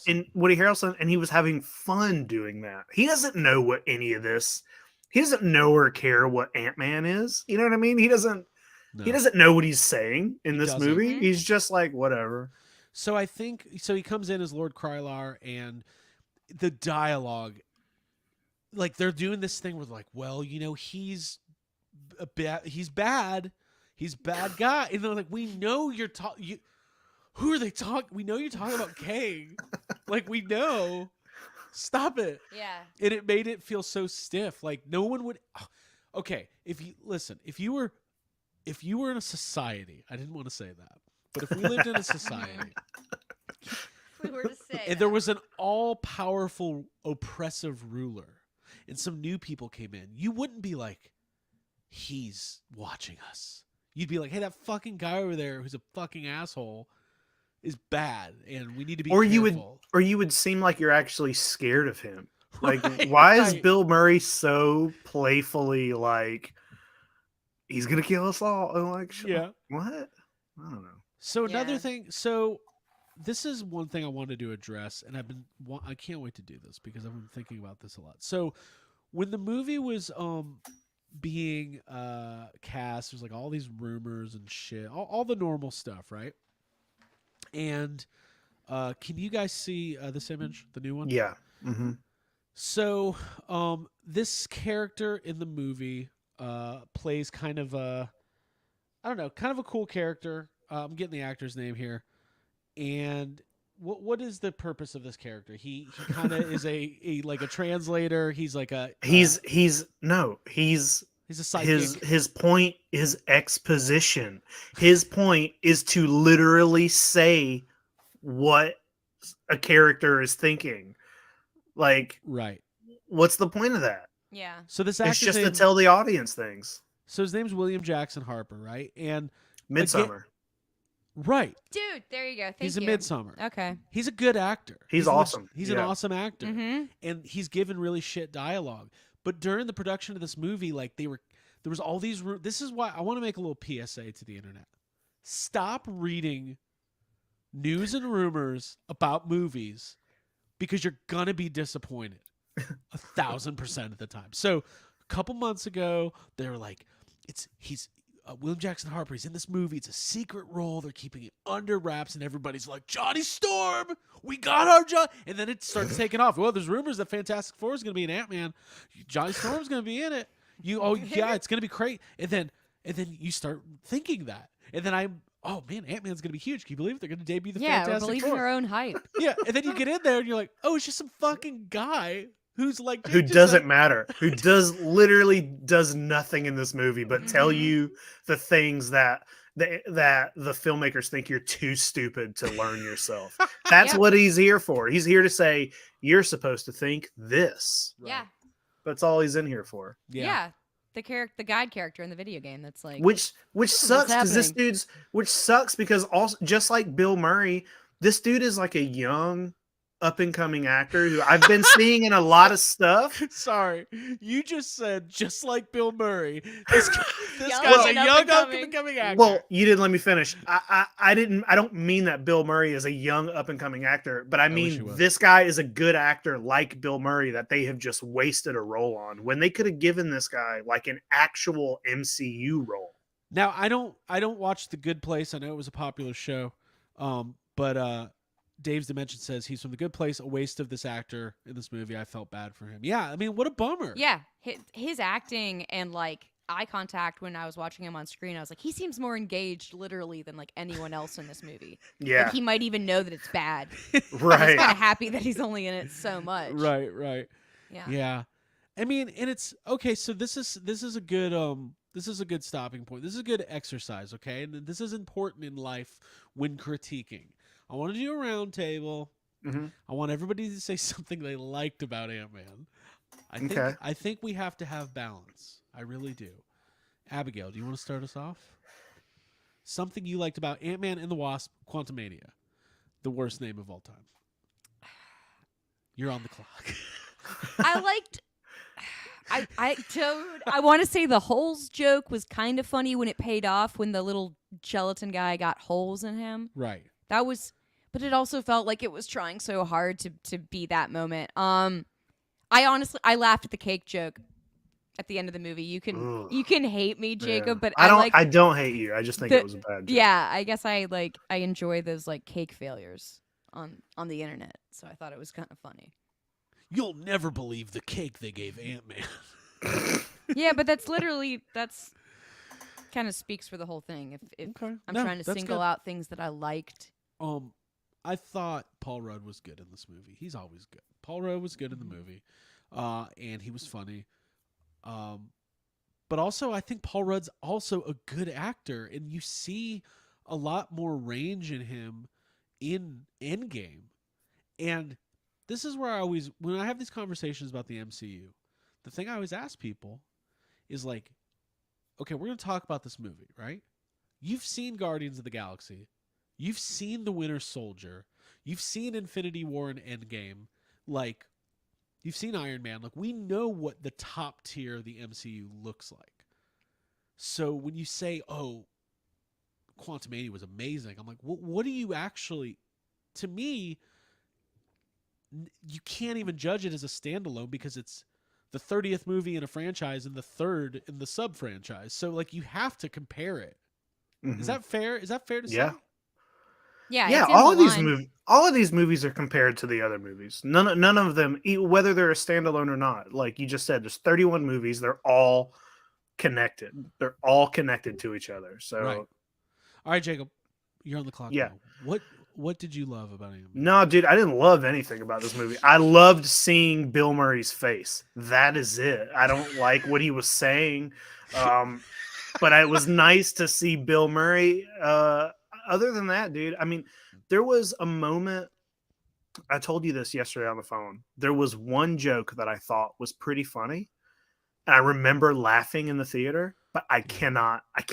and Woody Harrelson, and he was having fun doing that. He doesn't know what any of this. He doesn't know or care what AntMan is. You know what I mean? He doesn't. No. He doesn't know what he's saying in this movie. Mm-hmm. He's just like whatever. So I think he comes in as Lord Krylar, and the dialogue, like they're doing this thing where like, well, you know, he's bad guy, and they're like, we know you're talking. Who are they talking? We know you're talking about Kang. Like, we know. Stop it. Yeah. And it made it feel so stiff. Like, no one would. Okay, if you were in a society, I didn't want to say that, but if we lived in a society, we were to say, and there was an all-powerful, oppressive ruler, and some new people came in, you wouldn't be like, he's watching us. You'd be like, hey, that fucking guy over there who's a fucking asshole is bad, and we need to be careful. You would seem like you're actually scared of him. Like, why is Bill Murray so playfully like he's gonna kill us all? I'm like, yeah, what? I don't know. So another thing. So this is one thing I wanted to address, and I can't wait to do this because I've been thinking about this a lot. So when the movie was being cast, there's like all these rumors and shit, all the normal stuff, right? And can you guys see this image, the new one? Yeah. Mm-hmm. So this character in the movie plays kind of a cool character. I'm getting the actor's name here. And what is the purpose of this character? He kind of is a translator. He's like a he's a psychic. His point is exposition. His point is to literally say what a character is thinking. Like, right. What's the point of that? Yeah. So this it's just to tell the audience things. So his name's William Jackson Harper, right? And Midsummer. Right. Dude, there you go. He's a Midsummer. Okay. He's a good actor. He's awesome. He's an awesome actor. Mm-hmm. And he's given really shit dialogue. But during the production of this movie, like there was all these. This is why I want to make a little PSA to the internet. Stop reading news and rumors about movies because you're gonna be disappointed 1,000% of the time. So a couple months ago, they were like, he's William Jackson Harper. He's in this movie. It's a secret role. They're keeping it under wraps, and everybody's like, Johnny Storm, we got our John. And then it starts taking off. Well, there's rumors that Fantastic Four is going to be an AntMan. Johnny Storm's going to be in it. Yeah, it's going to be great. And then you start thinking that. And then oh man, AntMan's going to be huge. Can you believe it? They're going to debut the Fantastic Four. Yeah, believe in our own hype. Yeah, and then you get in there and you're like, oh, it's just some fucking guy who's like, who doesn't matter, who literally does nothing in this movie but tell you the things that the filmmakers think you're too stupid to learn yourself. That's what he's here for. He's here to say you're supposed to think this. Right. Yeah, that's all he's in here for. Yeah. The guide character in the video game. That's like which sucks because also just like Bill Murray, this dude is like a young up and coming actor who I've been seeing in a lot of stuff. Sorry, you just said just like Bill Murray. This guy's a young up and coming actor. Well, you didn't let me finish. I don't mean that Bill Murray is a young up and coming actor, but I mean this guy is a good actor like Bill Murray that they have just wasted a role on when they could have given this guy like an actual MCU role. Now I don't watch The Good Place. I know it was a popular show, but Dave's Dimension says he's from The Good Place, a waste of this actor in this movie. I felt bad for him. Yeah, I mean, what a bummer. Yeah, his acting and like eye contact when I was watching him on screen, I was like, he seems more engaged literally than like anyone else in this movie. Yeah. Like, he might even know that it's bad. Right. I'm kind of happy that he's only in it so much. Right. Yeah. Yeah. I mean, and it's okay, so this is a good stopping point. This is a good exercise, okay? And this is important in life when critiquing. I want to do a round table. Mm-hmm. I want everybody to say something they liked about AntMan. Okay. I think we have to have balance. I really do. Abigail, do you want to start us off? Something you liked about Ant-Man and the Wasp: Quantumania, the worst name of all time. You're on the clock. I liked. I want to say the holes joke was kind of funny when it paid off when the little gelatin guy got holes in him. Right. That was, but it also felt like it was trying so hard to be that moment. I laughed at the cake joke at the end of the movie. You can hate me, Jacob, but I don't hate you. I just think it was a bad joke. Yeah, I guess I enjoy those like cake failures on the internet. So I thought it was kind of funny. You'll never believe the cake they gave Ant-Man. Yeah, but that's kind of speaks for the whole thing. If Okay. I'm No, trying to that's single good. out things that I liked. I thought Paul Rudd was good in this movie. He's always good. Paul Rudd was good in the movie, and he was funny. But also, I think Paul Rudd's also a good actor, and you see a lot more range in him in Endgame. And this is where when I have these conversations about the MCU, the thing I always ask people is like, okay, we're going to talk about this movie, right? You've seen Guardians of the Galaxy. You've seen The Winter Soldier. You've seen Infinity War and Endgame. Like, you've seen Iron Man. Like, we know what the top tier of the MCU looks like. So when you say, oh, Quantumania was amazing, I'm like, what do you actually... To me, you can't even judge it as a standalone because it's the 30th movie in a franchise and the third in the sub-franchise. So, like, you have to compare it. Mhm. Is that fair? Is that fair to say? Yeah. Yeah, it's in all the of line. all of these movies are compared to the other movies. None of them, whether they're a standalone or not. Like you just said, there's 31 movies. They're all connected. They're all connected to each other. So, Right. All right, Jacob, you're on the clock Yeah. now. What did you love about Ant-Man? no, dude, I didn't love anything about this movie. I loved seeing Bill Murray's face. That is it. I don't like what he was saying, but it was nice to see Bill Murray. Other than that, dude, I mean, there was a moment. I told you this yesterday on the phone. There was one joke that I thought was pretty funny, and I remember laughing in the theater, but I can't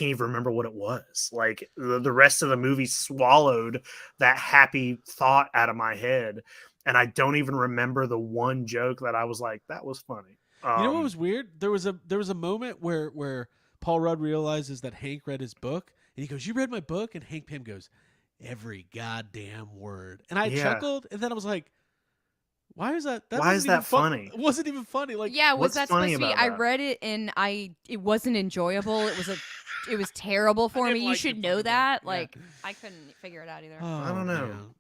even remember what it was. Like the rest of the movie swallowed that happy thought out of my head, and I don't even remember the one joke that I was like, that was funny. You know what was weird? There was a moment where Paul Rudd realizes that Hank read his book, and he goes, "You read my book?" And Hank Pym goes, "Every goddamn word." And I chuckled, and then I was like, "Why is that? Why is that funny? It wasn't even funny. Like, Yeah, was what's that funny supposed to be? about I that? read it and it wasn't enjoyable. It was terrible for didn't me. You like should the know funny that. part. Yeah. Like I couldn't figure it out either. I don't know.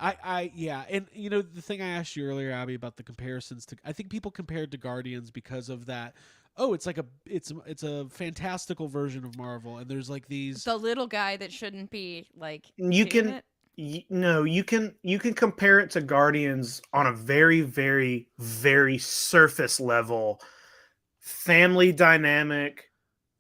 Man. Yeah, and you know the thing I asked you earlier, Abby, about the comparisons to, I think people compared to Guardians because of that. Oh, it's like it's a fantastical version of Marvel, and there's like these. The little guy that shouldn't be like You doing can it. no, you can compare it to Guardians on a very, very, very surface level, family dynamic,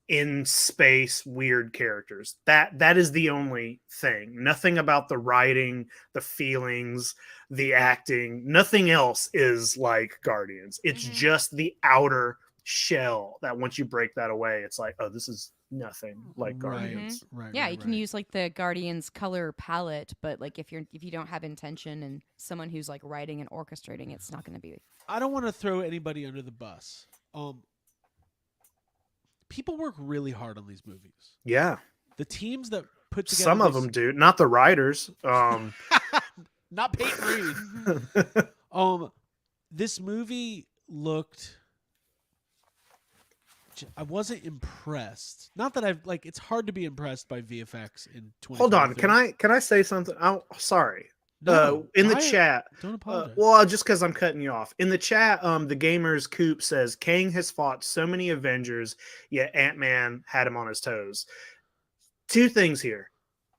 in space, weird characters. That is the only thing. Nothing about the writing, the feelings, the acting, nothing else is like Guardians. It's Mhm. just the outer shell that once you break that away, it's like, oh, this is nothing like Right. Guardians. Right. Yeah, right, you can right. use like the Guardians color palette, but like if you don't have intention and someone who's like writing and orchestrating, it's not going to be. I don't want to throw anybody under the bus. People work really hard on these movies. Yeah. The teams that put together Some of them do, not the writers. Not Peyton Reed. This movie looked. I wasn't impressed. Not that I've like. It's hard to be impressed by VFX in 20. Hold on, can I say something? Oh, sorry. No, in the try it. chat. Don't apologize. Well, just because I'm cutting you off. In the chat, the gamers Coop says Kang has fought so many Avengers, yet Ant-Man had him on his toes. Two things here.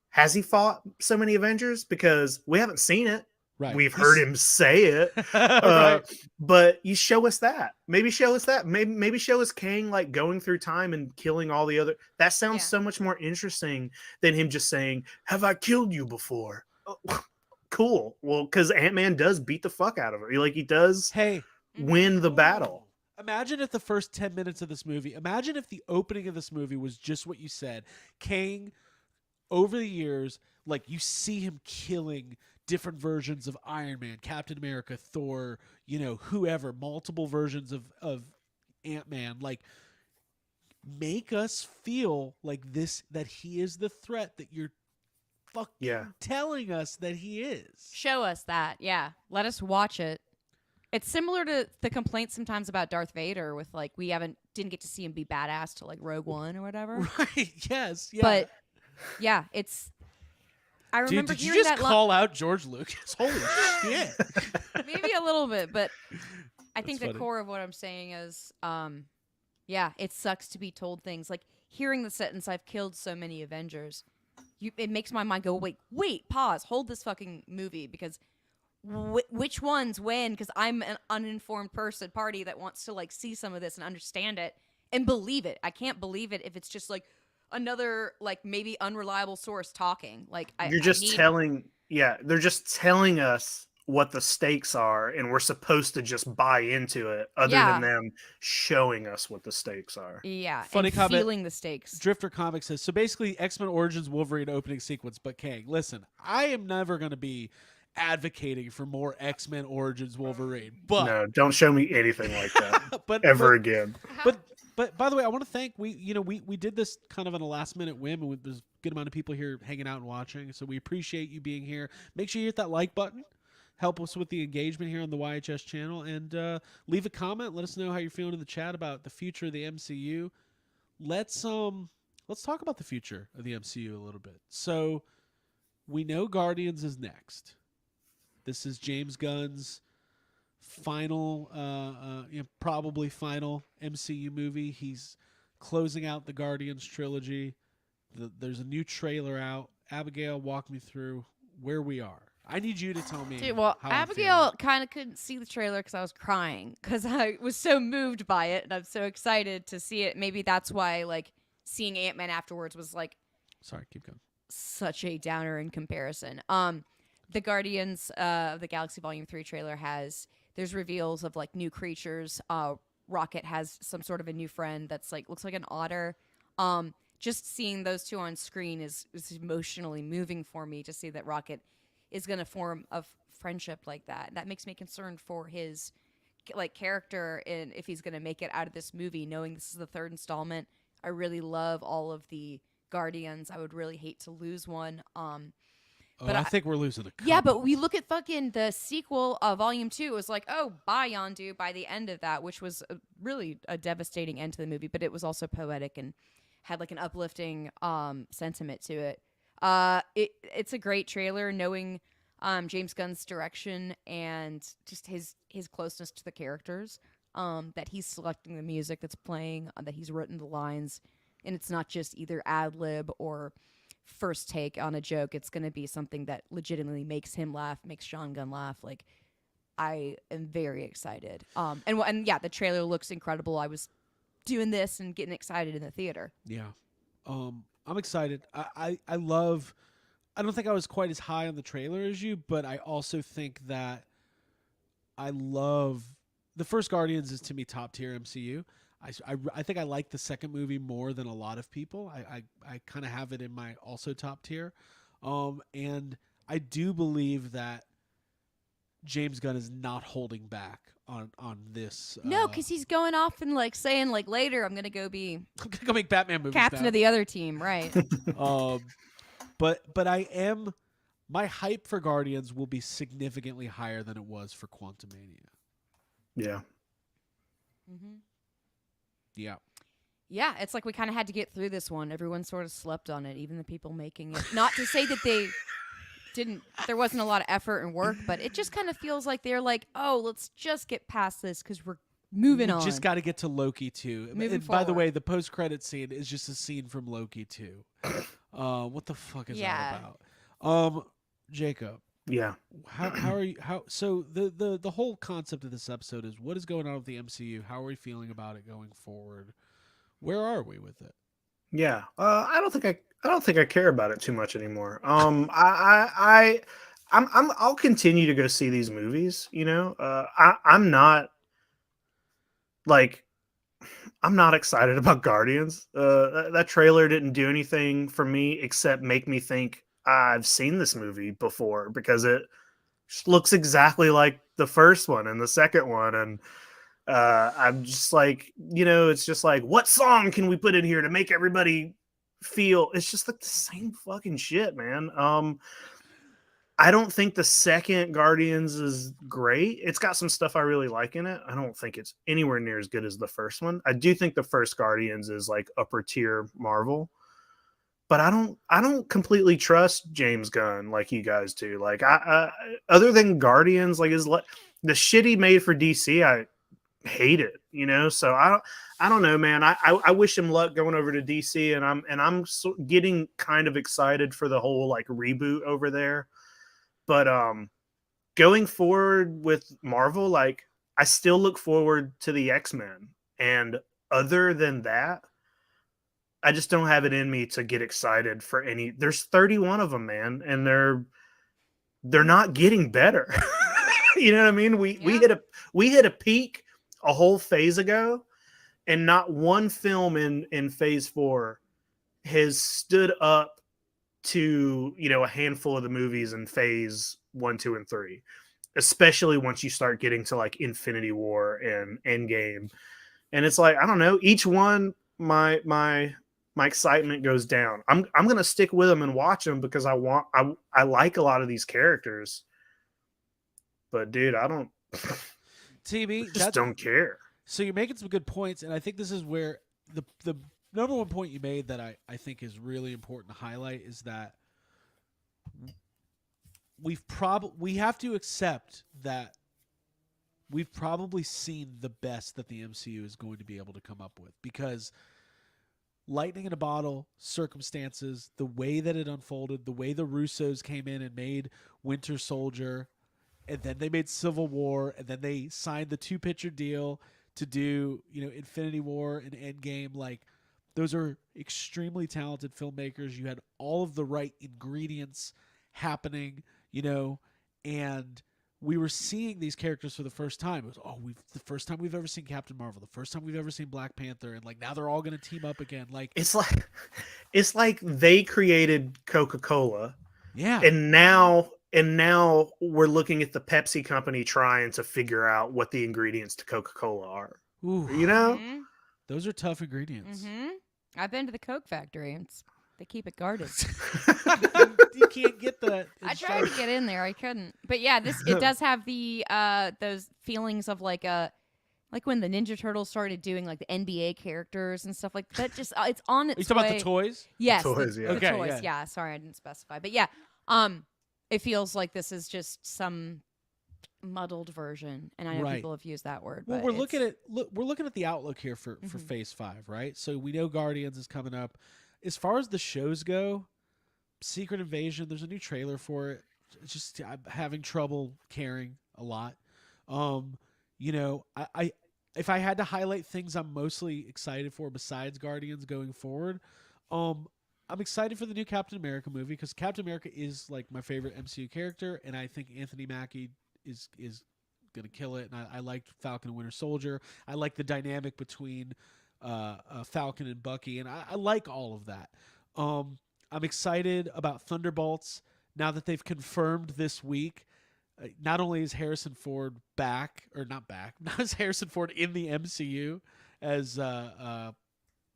Has he fought so many Avengers? Because we haven't seen it. Right. We've heard him say it. Right. But you show us that. Maybe show us that. Maybe show us Kang like going through time and killing all the other. That sounds so much more interesting than him just saying, "Have I killed you before?" Cool. Well, because Ant-Man does beat the fuck out of her. Like he does. Hey, win the battle. Imagine if the first 10 minutes of this movie, imagine if the opening of this movie was just what you said. Kang, over the years, like you see him killing different versions of Iron Man, Captain America, Thor, whoever, multiple versions of Ant-Man. Like, make us feel like this, that he is the threat that you're fucking telling us that he is. Show us that. Yeah. Let us watch it. It's similar to the complaints sometimes about Darth Vader with like we didn't get to see him be badass till like Rogue One or whatever. Right. Yes. Yeah. But yeah, I remember did you hearing just that call out George Lucas? Holy shit. Maybe a little bit, but I think That's the funny. core of what I'm saying is yeah, it sucks to be told things like hearing the sentence "I've killed so many Avengers." It makes my mind go, wait, pause, hold this fucking movie because which ones when? Because I'm an uninformed party that wants to like see some of this and understand it and believe it. I can't believe it if it's just like another like maybe unreliable source talking. Like they're just telling us what the stakes are, and we're supposed to just buy into it, other than them showing us what the stakes are. Yeah, Funny and comment. feeling the stakes. Drifter Comics says, so basically X-Men Origins Wolverine opening sequence, but Kang. Listen, I am never going to be advocating for more X-Men Origins Wolverine, but no, don't show me anything like that ever again. But by the way, I want to thank we did this kind of on a last minute whim, and there's a good amount of people here hanging out and watching, so we appreciate you being here. Make sure you hit that like button, help us with the engagement here on the YHS channel, and leave a comment. Let us know how you're feeling in the chat about the future of the MCU. Let's talk about the future of the MCU a little bit. So we know Guardians is next. This is James Gunn's final, probably final MCU movie. He's closing out the Guardians trilogy. There's a new trailer out. Abigail, walk me through where we are. I need you to tell me. Dude, well, how I'm Abigail kind of couldn't see the trailer because I was crying because I was so moved by it and I'm so excited to see it. Maybe that's why, like, seeing Ant-Man afterwards was like, sorry, keep going. Such a downer in comparison. The Guardians of the Galaxy Volume 3 trailer there's reveals of like new creatures. Rocket has some sort of a new friend that's like looks like an otter. Just seeing those two on screen is emotionally moving for me to see that Rocket is going to form a friendship like that. That makes me concerned for his like character and if he's going to make it out of this movie, knowing this is the third installment. I really love all of the Guardians. I would really hate to lose one. But I think we're losing a couple. Yeah, but we look at fucking the sequel of Volume 2. It was like, oh, bye, Yondu, by the end of that, which was really a devastating end to the movie, but it was also poetic and had like an uplifting sentiment to it. It's a great trailer, knowing James Gunn's direction and just his closeness to the characters, that he's selecting the music that's playing, that he's written the lines, and it's not just either ad-lib or first take on a joke. It's going to be something that legitimately makes him laugh, makes Sean Gunn laugh. Like, I am very excited. And yeah, the trailer looks incredible. I was doing this and getting excited in the theater. Yeah. I'm excited. I love, I don't think I was quite as high on the trailer as you, but I also think that I love, the first Guardians is to me top tier MCU. I think I like the second movie more than a lot of people. I kind of have it in my also top tier. And I do believe that James Gunn is not holding back on this. No, because he's going off and like saying like later I'm gonna go make Batman movies. Captain now. of the other team, right? But my hype for Guardians will be significantly higher than it was for Quantumania. Yeah. Mm-hmm. Yeah. Yeah, it's like we kind of had to get through this one. Everyone sort of slept on it, even the people making it. Not to say that they there wasn't a lot of effort and work, but it just kind of feels like they're like, oh, let's just get past this because we're moving on. Just got to get to Loki 2. And by the way, the post-credit scene is just a scene from Loki 2. What the fuck is that about? Jacob. Yeah. How are you? So the whole concept of this episode is what is going on with the MCU? How are we feeling about it going forward? Where are we with it? Yeah. I don't think I care about it too much anymore. I'll continue to go see these movies. You know, I'm not like, I'm not excited about Guardians. That trailer didn't do anything for me except make me think I've seen this movie before, because it looks exactly like the first one and the second one. And I'm just like, it's just like, what song can we put in here to make everybody feel? It's just like the same fucking shit, man. I don't think the second Guardians is great. It's got some stuff I really like in it. I don't think it's anywhere near as good as the first one. I do think the first Guardians is like upper tier Marvel, but I don't completely trust James Gunn like you guys do. Like, I other than Guardians, like, the shit he made for DC, I hate it. So I don't know, man. I wish him luck going over to DC, and I'm getting kind of excited for the whole like reboot over there. But going forward with Marvel, like, I still look forward to the X-Men. And other than that, I just don't have it in me to get excited for any. There's 31 of them, man, and they're not getting better. You know what I mean? We hit a peak a whole phase ago, and not one film in phase 4 has stood up to a handful of the movies in phase 1, 2, and 3, especially once you start getting to like Infinity War and Endgame. And it's like, I don't know, each one my excitement goes down. I'm gonna stick with them and watch them because I like a lot of these characters, but dude, I don't TB just don't care. So you're making some good points, and I think this is where the number one point you made that I think is really important to highlight is that we have to accept that we've probably seen the best that the MCU is going to be able to come up with, because lightning in a bottle, circumstances, the way that it unfolded, the way the Russos came in and made Winter Soldier, and then they made Civil War, and then they signed the 2-picture deal to do, Infinity War and Endgame. Like, those are extremely talented filmmakers. You had all of the right ingredients happening, and we were seeing these characters for the first time. It was, the first time we've ever seen Captain Marvel, the first time we've ever seen Black Panther, and like now they're all going to team up again. Like, it's like they created Coca-Cola. Yeah. And now we're looking at the Pepsi company trying to figure out what the ingredients to Coca-Cola are. Ooh. Mm-hmm. Those are tough ingredients. Mm-hmm. I've been to the Coke factory, and they keep it guarded. You can't get that. I tried to get in there, I couldn't. But yeah, it does have the those feelings of like when the Ninja Turtles started doing like the NBA characters and stuff like that. Just it's on its way. You talking about the toys? Yes, the toys. Yeah. The toys. Yeah. Sorry, I didn't specify. But yeah, it feels like this is just some muddled version, and I know people have used that word. Well, but we're looking at the outlook here for Phase 5, right? So we know Guardians is coming up. As far as the shows go, Secret Invasion, there's a new trailer for it. It's just, I'm having trouble caring a lot. I if I had to highlight things I'm mostly excited for besides Guardians going forward, I'm excited for the new Captain America movie, because Captain America is like my favorite MCU character, and I think Anthony Mackie is gonna kill it. And I liked Falcon and Winter Soldier. I like the dynamic between Falcon and Bucky, and I like all of that. I'm excited about Thunderbolts now that they've confirmed this week. Not only is Harrison Ford not is Harrison Ford in the MCU as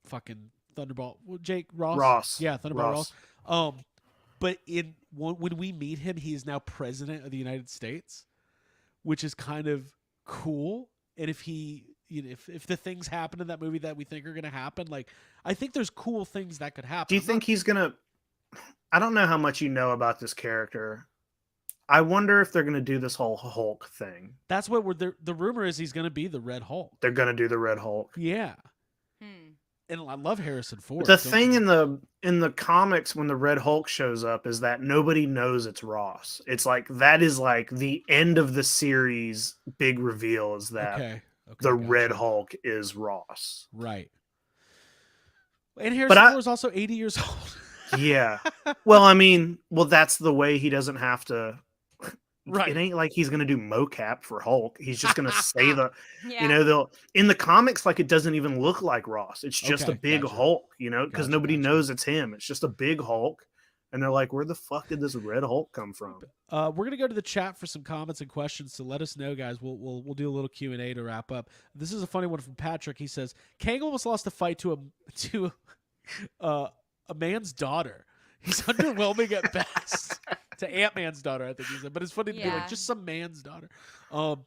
fucking Thunderbolt, Jake Ross. Yeah, Thunderbolt Ross. But when we meet him, he is now president of the United States, which is kind of cool. And if the things happen in that movie that we think are going to happen, like, I think there's cool things that could happen. Do you think he's going to, I don't know how much you know about this character. I wonder if they're going to do this whole Hulk thing. That's what the rumor is. He's going to be the Red Hulk. They're going to do the Red Hulk. Yeah. And I love Harrison Ford. The thing in the comics when the Red Hulk shows up is that nobody knows it's Ross. It's like, that is like the end of the series big reveal, is that the Red Hulk is Ross. Right. And Harrison Ford is also 80 years old. Yeah. Well, I mean, that's the way he doesn't have to. Right. It ain't like he's gonna do mocap for Hulk. He's just gonna say the, Yeah. they'll in the comics, like, it doesn't even look like Ross. It's just a Okay, big gotcha. Hulk, because nobody Gotcha. knows it's him. It's just a big Hulk, and they're like, where the fuck did this red Hulk come from? We're gonna go to the chat for some comments and questions. So let us know, guys. We'll do a little Q&A to wrap up. This is a funny one from Patrick. He says Kang almost lost a fight to a man's daughter. He's underwhelming at best. To Ant-Man's daughter, I think he said. But it's funny to be like just some man's daughter. I'm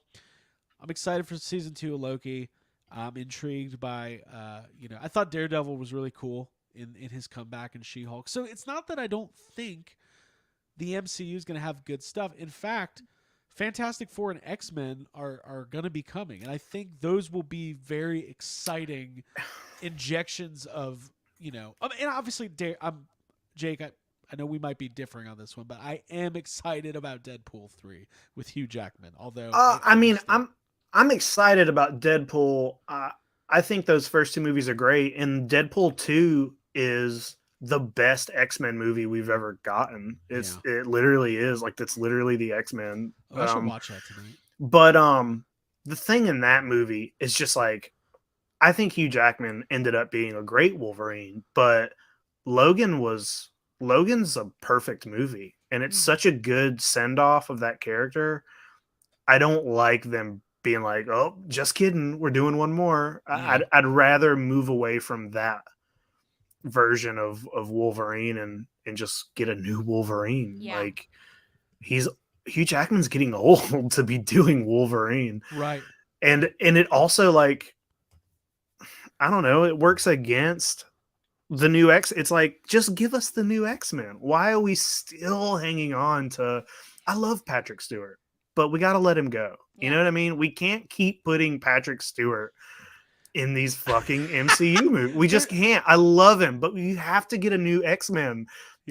excited for season 2 of Loki. I'm intrigued by I thought Daredevil was really cool in his comeback in She-Hulk. So it's not that I don't think the MCU is going to have good stuff. In fact, Fantastic Four and X-Men are going to be coming, and I think those will be very exciting injections of and obviously Jake. I know we might be differing on this one, but I am excited about Deadpool 3 with Hugh Jackman. Although I'm excited about Deadpool. I think those first 2 movies are great, and Deadpool 2 is the best X-Men movie we've ever gotten. It literally is, like, that's literally the X-Men. I should watch that tonight. But the thing in that movie is just like, I think Hugh Jackman ended up being a great Wolverine, but Logan's a perfect movie, and it's such a good send-off of that character. I don't like them being like, oh, just kidding, we're doing one more. Yeah. I'd rather move away from that version of Wolverine and just get a new Wolverine. Yeah. Like, Hugh Jackman's getting old to be doing Wolverine. Right. And it also, like, I don't know, it works against the new X. It's like, just give us the new X-Men. Why are we still hanging on to, I love Patrick Stewart, but we got to let him go. You know what I mean? We can't keep putting Patrick Stewart in these fucking MCU movies. We just can't. I love him, but you have to get a new X-Men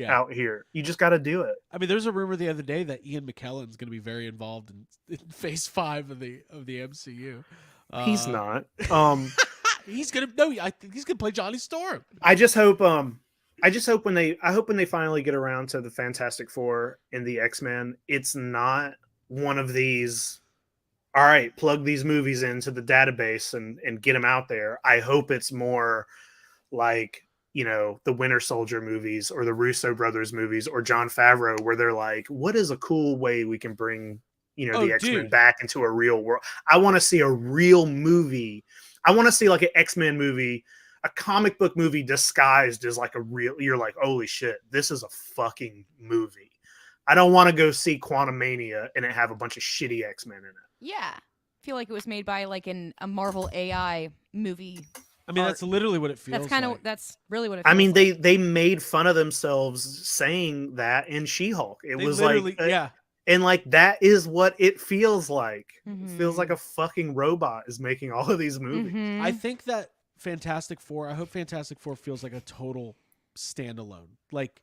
out here. You just got to do it. I mean, there's a rumor the other day that Ian McKellen's going to be very involved in Phase 5 of the MCU. He's not. He's gonna I think he's gonna play Johnny Storm. I hope when they finally get around to the Fantastic Four and the X-Men, it's not one of these, all right, plug these movies into the database and get them out there. I hope it's more like, the Winter Soldier movies or the Russo brothers movies or Jon Favreau, where they're like, what is a cool way we can bring, the X-Men back into a real world? I want to see a real movie. I want to see, like, an X-Men movie, a comic book movie disguised as, like, you're like, holy shit, this is a fucking movie. I don't want to go see Quantumania and it have a bunch of shitty X-Men in it. Yeah. I feel like it was made by, like, a Marvel AI movie. I mean, that's literally what it feels like. That's really what it feels I mean, like. they made fun of themselves saying that in She-Hulk. It was like, and, like, that is what it feels like. Mm-hmm. It feels like a fucking robot is making all of these movies. Mm-hmm. I think that I hope Fantastic Four feels like a total standalone, like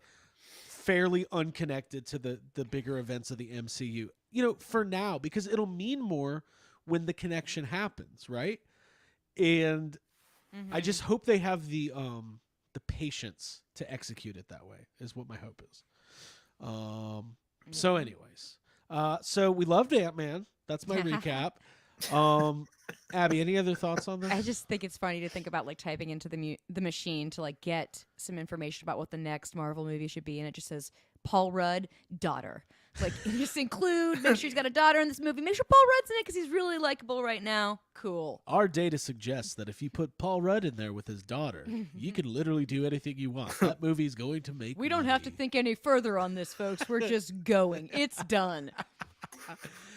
fairly unconnected to the bigger events of the MCU. For now, because it'll mean more when the connection happens, right? And I just hope they have the patience to execute it that way, is what my hope is. So anyways, so we loved Ant-Man. That's my recap. Abby, any other thoughts on this? I just think it's funny to think about, like, typing into the machine to, like, get some information about what the next Marvel movie should be, and it just says Paul Rudd, daughter. Like, just make sure he's got a daughter in this movie. Make sure Paul Rudd's in it because he's really likable right now. Cool. Our data suggests that if you put Paul Rudd in there with his daughter, you can literally do anything you want. That movie's going to make We don't have to think any further on this, folks. We're just going. It's done.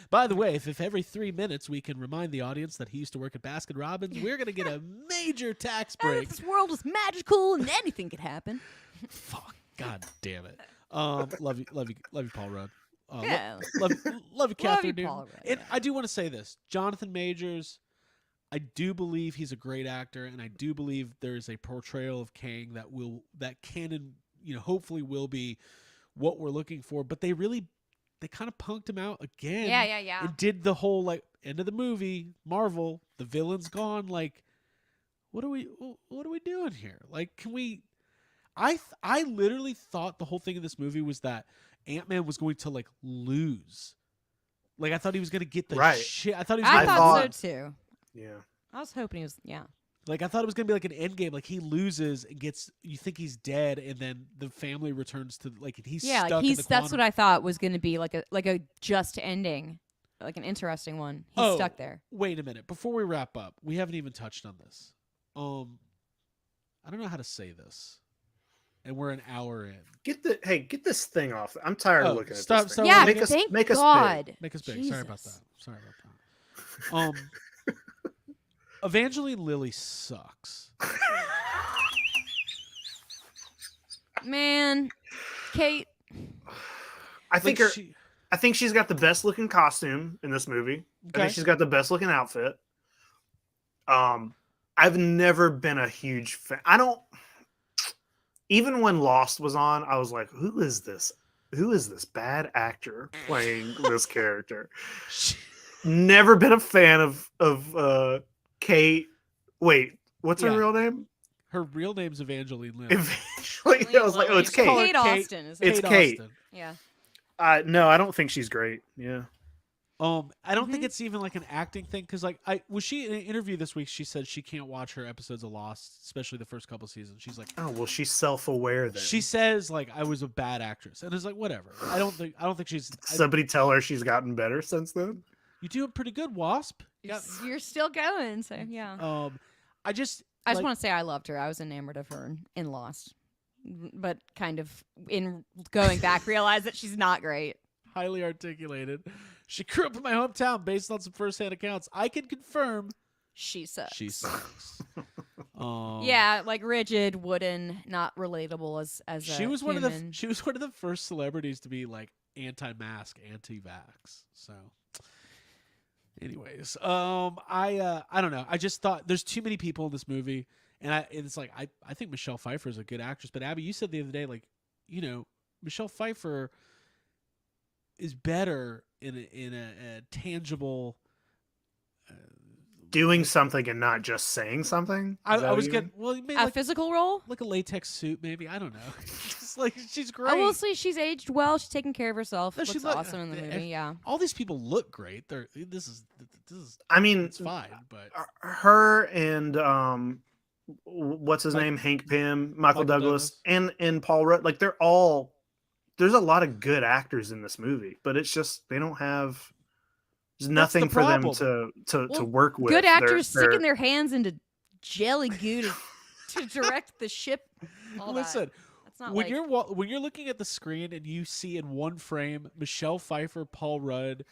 By the way, if every 3 minutes we can remind the audience that he used to work at Baskin Robbins, we're going to get a major tax break. This world is magical and anything could happen. Fuck. God damn it. Love you, Paul Rudd. Yeah. Love you, Catherine. Paul Rudd, And I do want to say this. Jonathan Majors, I do believe he's a great actor, and I do believe there's a portrayal of Kang that can and hopefully will be what we're looking for. But they kind of punked him out again. Yeah. And did the whole, like, end of the movie, Marvel, the villain's gone. Like, what are we doing here? Like, can we? I literally thought the whole thing in this movie was that Ant-Man was going to, like, lose Like I thought he was gonna get the Right. shit. I thought he was. I Gonna thought thought- so too. Yeah. I was hoping he was. Yeah. Like I thought it was gonna be like an end game. Like he loses and gets. You think he's dead, and then the family returns to like he's Yeah, stuck. like in he's. the That's quantum. what I thought was going to be like a just ending, like an interesting one. He's Oh. stuck there. Wait a minute. Before we wrap up, we haven't even touched on this. I don't know how to say this, and we're an hour in. Get this thing off. I'm tired Oh, of looking at stop- this stop thing. Yeah, Make thank make us God. big. Make us big. Sorry about Jesus. that. Sorry about that. Evangeline Lilly sucks. Man, Kate. I think Like, her. I think she's got the best looking costume in this movie. I Okay. think she's got the best looking outfit. I've never been a huge fan. I don't. Even when Lost was on, I was like, "Who is this? Who is this bad actor playing this character?" Never been a fan of Kate. Wait, what's her Yeah. real name? Her real name's Evangeline Lilly. Eventually, I was like, "Oh, it's Call her Kate." Kate Kate. Austin. Is It's it? Kate. Austin. Yeah. No, I don't think she's great. Yeah. I don't think Mhm. it's even like an acting thing because like was she in an interview this week? She said she can't watch her episodes of Lost, especially the first couple seasons. She's like, Oh well, she's self-aware then. she says like I was a bad actress, and it's like whatever. I don't think she's. Somebody tell her she's gotten better since then. You doing pretty good, Wasp. You You're still going, so yeah. got- I just I just like, want to say I loved her. I was enamored of her in Lost, but kind of in going back realized that she's not great. highly articulated. She grew up in my hometown based on some first-hand accounts. I can confirm She sucks. she sucks. Yeah, like rigid, wooden, not relatable as She a was one of human. the she was one of the first celebrities to be like anti-mask, anti-vax. So, anyways, I don't know. I just thought there's too many people in this movie, and it's like I think Michelle Pfeiffer is a good actress. But Abby, you said the other day, like Michelle Pfeiffer is better in a tangible. Doing something and not just saying something. Is that I what was you getting mean? maybe A like, physical role. like a latex suit, maybe I don't know. Just like she's great. I will say she's aged well. She's taking care of herself. No, she Looks look- awesome in the movie. Yeah. All these people look great. This is I mean, it's fine, but her and what's his Mike- name? Hank Pym, Michael Michael Douglas, and Paul Rudd. Like they're all. There's a lot of good actors in this movie, but it's just they don't have. There's That's the nothing for them problem. to Well, work with. Good They're- actors they're- sticking their hands into jelly goo to direct the ship. All that. listen. That's not When like, when you're looking at the screen and you see in one frame Michelle Pfeiffer, Paul Rudd,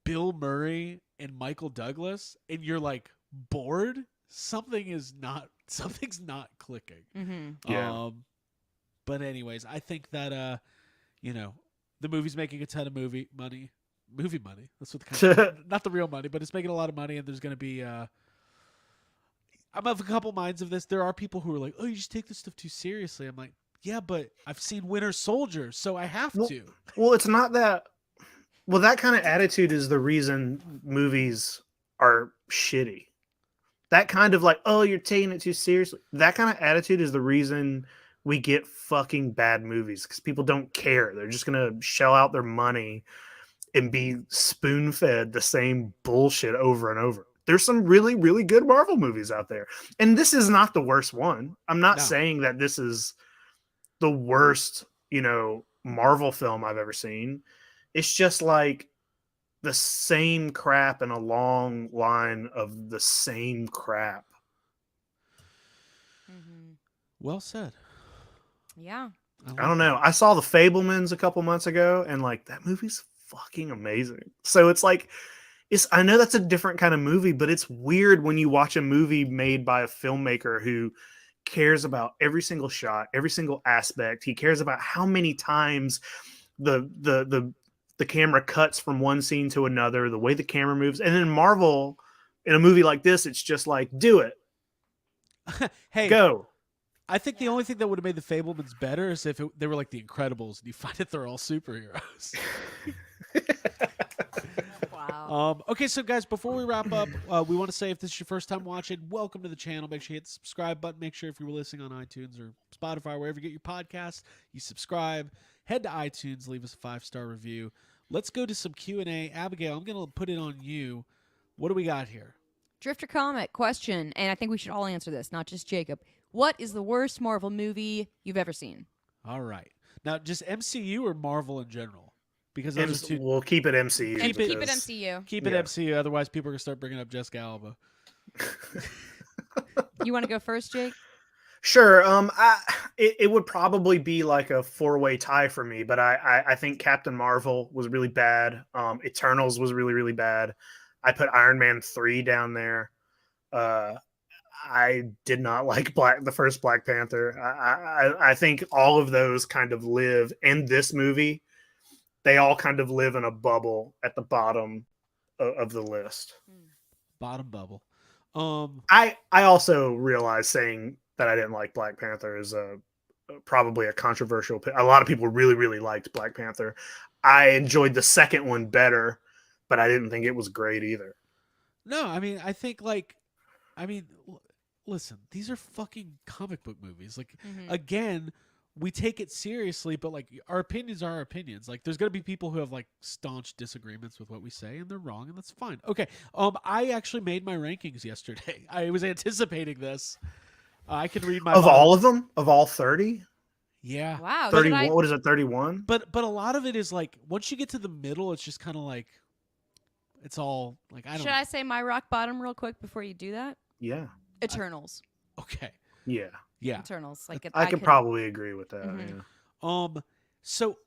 Bill Murray, and Michael Douglas, and you're like bored, something's not clicking. Mhm. But anyways, I think that the movie's making a ton of movie money. That's what not the real money, but it's making a lot of money, and there's going to be. I'm of a couple minds of this. There are people who are like, "Oh, you just take this stuff too seriously." I'm like, "Yeah, but I've seen Winter Soldier, so I have Well, to." Well, it's not that. Well, that kind of attitude is the reason movies are shitty. That kind of like, oh, you're taking it too seriously. That kind of attitude is the reason we get fucking bad movies because people don't care. They're just gonna shell out their money and be spoon-fed the same bullshit over and over. There's some really, really good Marvel movies out there, and this is not the worst one. I'm not No. saying that this is the worst, Marvel film I've ever seen. It's just like the same crap and a long line of the same crap. Mhm. Well said. Yeah. I don't know. I saw The Fablemans a couple months ago, and like that movie's fucking amazing. So it's like, I know that's a different kind of movie, but it's weird when you watch a movie made by a filmmaker who cares about every single shot, every single aspect. He cares about how many times the camera cuts from one scene to another, the way the camera moves. And in Marvel, in a movie like this, it's just like, do it, Hey, go. I think the only thing that would have made the Fablemans better is if they were like the Incredibles, and you find that they're all superheroes. Wow. Okay, so guys, before we wrap up, we want to say if this is your first time watching, welcome to the channel. Make sure you hit the subscribe button. Make sure if you're listening on iTunes or Spotify, wherever you get your podcasts, you subscribe. head to iTunes, leave us a 5-star review. Let's go to some Q&A. Abigail, I'm going to put it on you. What do we got here? Drifter Comic question, and I think we should all answer this, not just Jacob. What is the worst Marvel movie you've ever seen? All right. Now, just MCU or Marvel in general? Because those are two. We'll keep it MCU. Keep it because- MCU. Keep it MCU, otherwise people are going to start bringing up Jessica Alba. You want to go first, Jake? Sure. It would probably be like a 4-way tie for me, but I think Captain Marvel was really bad. Eternals was really, really bad. I put Iron Man 3 down there. I did not like the first Black Panther. I think all of those kind of live in this movie. They all kind of live in a bubble at the bottom of the list. Bottom bubble. I also realize saying that I didn't like Black Panther is probably a controversial. A lot of people really, really liked Black Panther. I enjoyed the second one better, but I didn't think it was great either. No, I mean, I think listen, these are fucking comic book movies. Like, again, we take it seriously, but like our opinions are our opinions. Like, there's gonna be people who have like staunch disagreements with what we say, and they're wrong, and that's fine. Okay. I actually made my rankings yesterday. I was anticipating this. I can read my all of them, of all 30. Yeah. Wow. 31. What is it? 31. But a lot of it is like once you get to the middle, it's just kind of like it's all like I don't. Should I say my rock bottom real quick before you do that? Yeah. Eternals. Okay. Yeah. Yeah. Eternals. Like I could probably agree with that. Yeah. So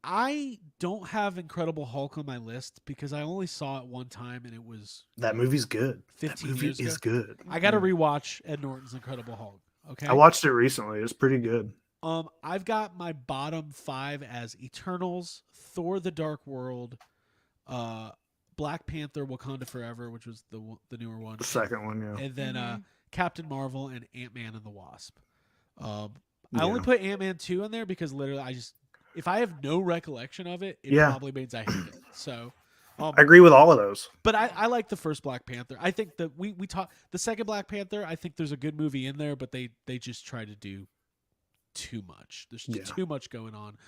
I don't have Incredible Hulk on my list because I only saw it one time and it was That movie's good. 15 that movie years is ago. good. I got to rewatch Ed Norton's Incredible Hulk. Okay. I watched it recently. It's pretty good. I've got my bottom 5 as Eternals, Thor: The Dark World, Black Panther: Wakanda Forever, which was the newer one. The second one, yeah. And then Captain Marvel and Ant-Man and the Wasp. I only put Ant-Man 2 in there because literally if I have no recollection of it, it probably means I hate it. So I agree with all of those. But I like the first Black Panther. I think that we talk the second Black Panther, I think there's a good movie in there, but they just try to do too much. There's just too much going on.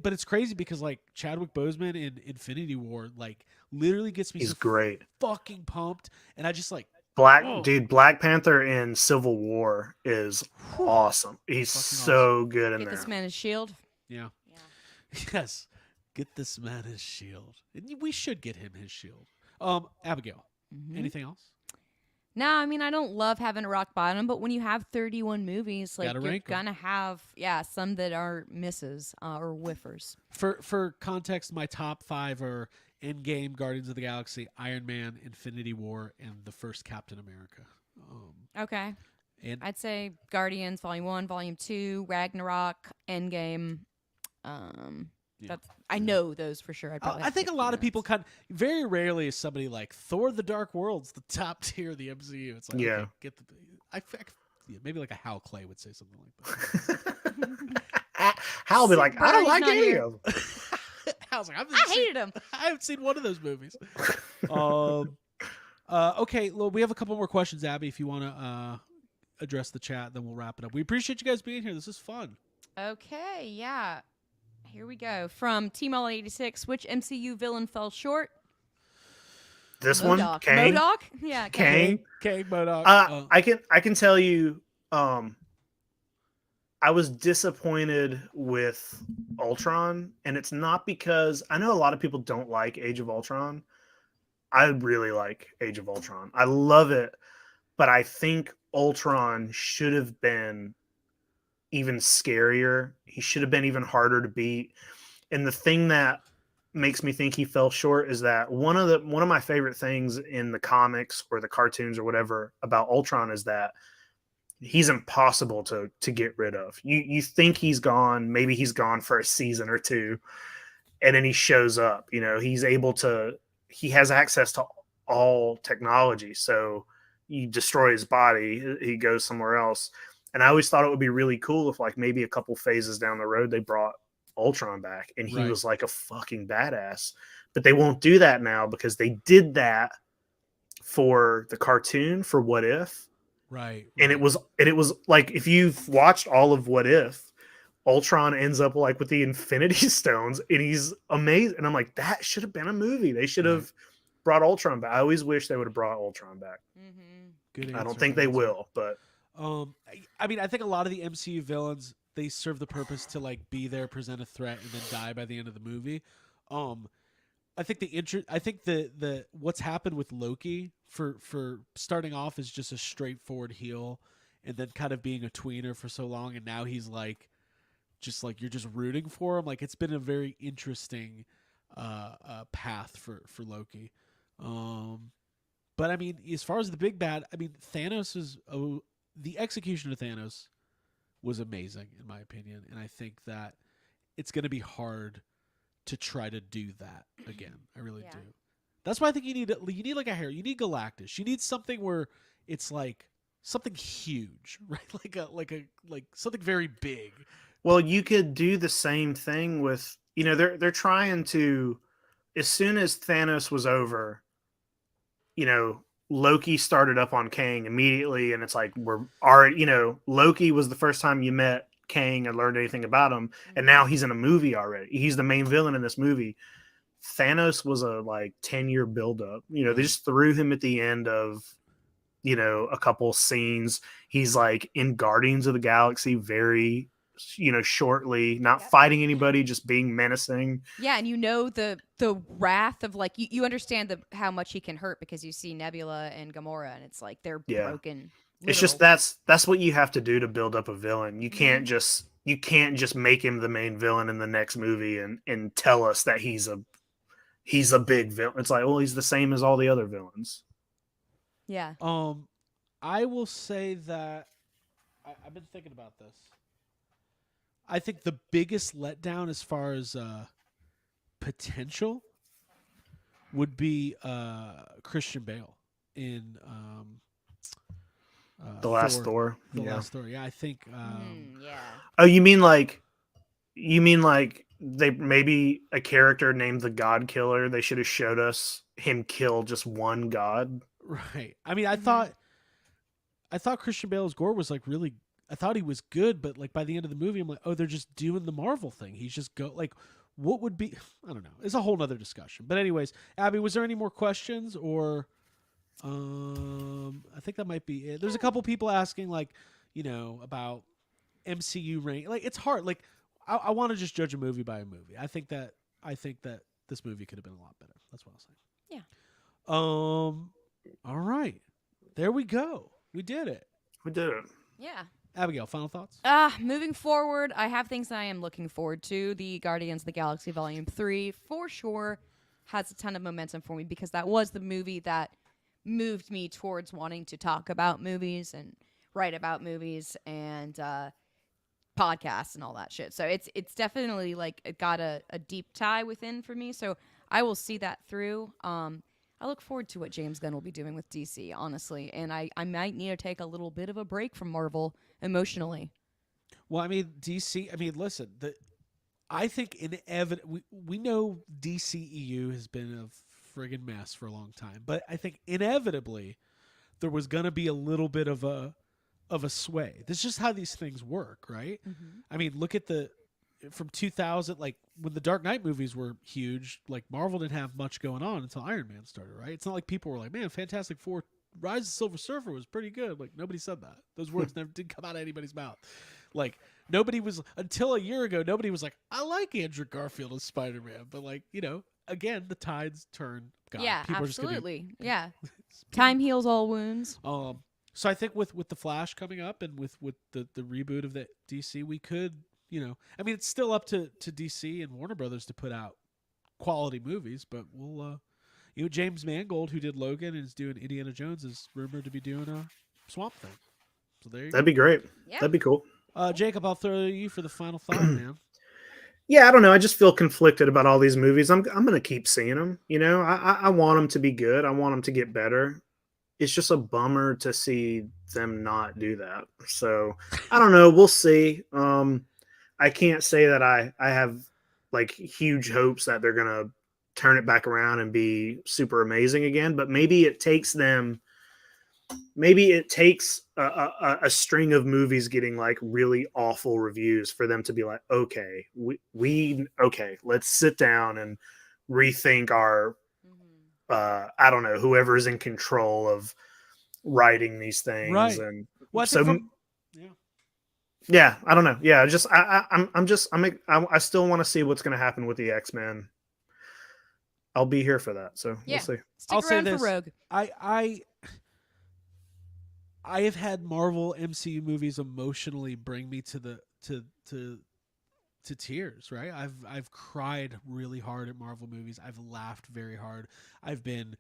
But it's crazy because like Chadwick Boseman in Infinity War like literally gets me great. Fucking pumped, and I just like Black Panther in Civil War is awesome. He's so good in there. Get this man his shield. Yeah. Yes. Get this man his shield. We should get him his shield. Abigail, anything else? No, I mean, I don't love having a rock bottom, but when you have 31 movies, like you're gonna have some that are misses or whiffers. For context, my top 5 are Endgame, Guardians of the Galaxy, Iron Man, Infinity War, and the first Captain America. Okay. And I'd say Guardians Volume 1, Volume 2, Ragnarok, Endgame. I know those for sure. I think a lot of people very rarely is somebody like Thor: The Dark World's the top tier of the MCU. It's like okay, get the maybe like a Hal Clay would say something like that. Hal would be like, I don't like any of them. I was like, I hated him. I haven't seen one of those movies. Okay, well, we have a couple more questions, Abby. If you want to address the chat, then we'll wrap it up. We appreciate you guys being here. This is fun. Okay, yeah. Here we go. From T-Mall86, which MCU villain fell short? This Modoc. one, Kang. Modoc? Yeah, Kang. Modoc. I can tell you, I was disappointed with Ultron, and it's not because I know a lot of people don't like Age of Ultron. I really like Age of Ultron. I love it, but I think Ultron should have been even scarier. He should have been even harder to beat. And the thing that makes me think he fell short is that one of my favorite things in the comics or the cartoons or whatever about Ultron is that he's impossible to get rid of. You think he's gone, maybe he's gone for a season or two, and then he shows up. You know, he has access to all technology. So you destroy his body, he goes somewhere else. And I always thought it would be really cool if, like, maybe a couple phases down the road, they brought Ultron back and he was like a fucking badass. But they won't do that now because they did that for the cartoon for What If. Right. And it was like, if you've watched all of What If, Ultron ends up like with the Infinity Stones, and he's amazing. And I'm like, that should have been a movie. They should have brought Ultron back. I always wish they would have brought Ultron back. Good answer, I don't think good they answer. will, but I mean, I think a lot of the MCU villains, they serve the purpose to like be there, present a threat, and then die by the end of the movie. I think the what's happened with Loki for starting off as just a straightforward heel, and then kind of being a tweener for so long, and now he's like, just like you're just rooting for him. Like it's been a very interesting path for Loki. But I mean, as far as the big bad, I mean, Thanos is the execution of Thanos was amazing in my opinion, and I think that it's going to be hard to try to do that again. I really do. That's why I think you need like a hero. You need Galactus. You need something where it's like something huge, right? Like something very big. well, you could do the same thing with, they're trying to, as soon as Thanos was over, Loki started up on Kang immediately, and it's like we're already, Loki was the first time you met Kang and learned anything about him, and now he's in a movie already. He's the main villain in this movie. Thanos was a like 10-year buildup. They just threw him at the end of, a couple scenes. He's like in Guardians of the Galaxy very, shortly, not fighting anybody, just being menacing. Yeah, and the wrath of like you understand how much he can hurt because you see Nebula and Gamora, and it's like they're broken. It's just that's what you have to do to build up a villain. You can't just make him the main villain in the next movie and tell us that he's a big villain. It's like, well, he's the same as all the other villains. Yeah. I will say that I've been thinking about this. I think the biggest letdown as far as potential would be Christian Bale in the last Thor. The last Thor. Yeah, I think. Oh, you mean like they maybe a character named the God Killer? They should have showed us him kill just one god. Right. I mean, I thought Christian Bale's gore was like really. I thought he was good, but like by the end of the movie, I'm like, oh, they're just doing the Marvel thing. He's just what would be? I don't know. It's a whole nother discussion. But anyways, Abby, was there any more questions or? I think that might be it. There's a couple people asking like, about MCU rank. Like it's hard. Like I want to just judge a movie by a movie. I think that this movie could have been a lot better. That's what I'll say. Yeah. All right. There we go. We did it. Yeah. Abigail, final thoughts? Moving forward, I have things that I am looking forward to. The Guardians of the Galaxy Volume 3 for sure has a ton of momentum for me because that was the movie that moved me towards wanting to talk about movies and write about movies and podcasts and all that shit. So it's definitely like it got a deep tie within for me. So I will see that through. I look forward to what James Gunn will be doing with DC, honestly. And I might need to take a little bit of a break from Marvel emotionally. Well, I mean, DC, listen, I think we know DCEU has been a friggin' mess for a long time, but I think inevitably there was going to be a little bit of a sway. That's just how these things work, right? Mm-hmm. I mean, look at from 2000, like when the Dark Knight movies were huge, like Marvel didn't have much going on until Iron Man started, right? It's not like people were like, man, Fantastic Four, Rise of the Silver Surfer was pretty good. Like nobody said that. Those words never did come out of anybody's mouth. Like nobody was, until a year ago, nobody was like, I like Andrew Garfield as Spider-Man. But like, again, the tides turn. God, yeah, people absolutely. Yeah. Time heals all wounds. So I think with the Flash coming up and with the reboot of the DC, we could, it's still up to DC and Warner Brothers to put out quality movies, but we'll, James Mangold, who did Logan and is doing Indiana Jones, is rumored to be doing a Swamp Thing. So there you go. That'd be great. Yeah. That'd be cool. Jacob, I'll throw you for the final thought, man. Yeah, I don't know. I just feel conflicted about all these movies. I'm going to keep seeing them. I want them to be good. I want them to get better. It's just a bummer to see them not do that. So I don't know. We'll see. I can't say that I have like huge hopes that they're going to turn it back around and be super amazing again, but maybe it takes them maybe it takes a string of movies getting like really awful reviews for them to be like, okay, okay, let's sit down and rethink our I don't know, whoever's in control of writing these things. Right. And Well, I so think yeah, I don't know. Yeah, just I still want to see what's going to happen with the X-Men. I'll be here for that. So Yeah. we'll see. Stick around for Rogue. I have had Marvel MCU movies emotionally bring me to tears, right? I've cried really hard at Marvel movies. I've laughed very hard. I've been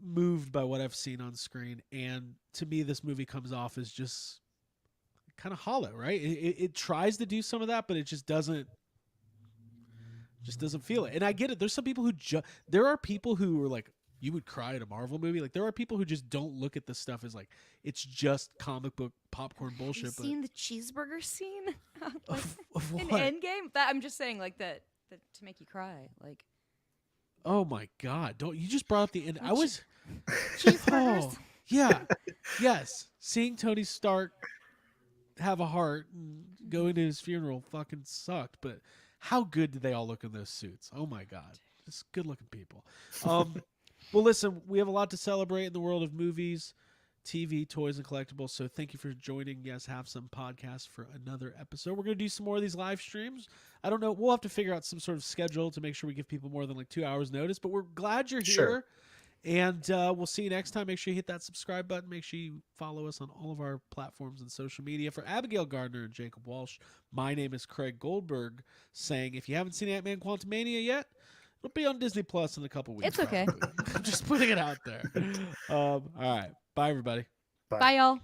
moved by what I've seen on screen, and to me this movie comes off as just kind of hollow, right? It tries to do some of that, but it just doesn't feel it. And I get it. There's some people who there are people who are like, you would cry at a Marvel movie. Like, there are people who just don't look at this stuff as like it's just comic book popcorn bullshit. Have you seen the cheeseburger scene like, of in what? Endgame? That I'm just saying, like that to make you cry. Like, oh my god! Don't you just brought up the end? I was cheeseburgers. Oh, yeah, yes. Seeing Tony Stark have a heart and go into his funeral fucking sucked. But how good did they all look in those suits? Oh my god, just good looking people. Well, listen, we have a lot to celebrate in the world of movies, TV, toys, and collectibles. So thank you for joining Yes Have Some podcast for another episode. We're going to do some more of these live streams. I don't know. We'll have to figure out some sort of schedule to make sure we give people more than like 2 hours notice. But we're glad you're here. Sure. And we'll see you next time. Make sure you hit that subscribe button. Make sure you follow us on all of our platforms and social media. For Abigail Gardner and Jacob Walsh, my name is Craig Goldberg, saying if you haven't seen AntMan Quantumania yet, it'll be on Disney Plus in a couple weeks. It's okay. I'm just putting it out there. All right. Bye, everybody. Bye, y'all.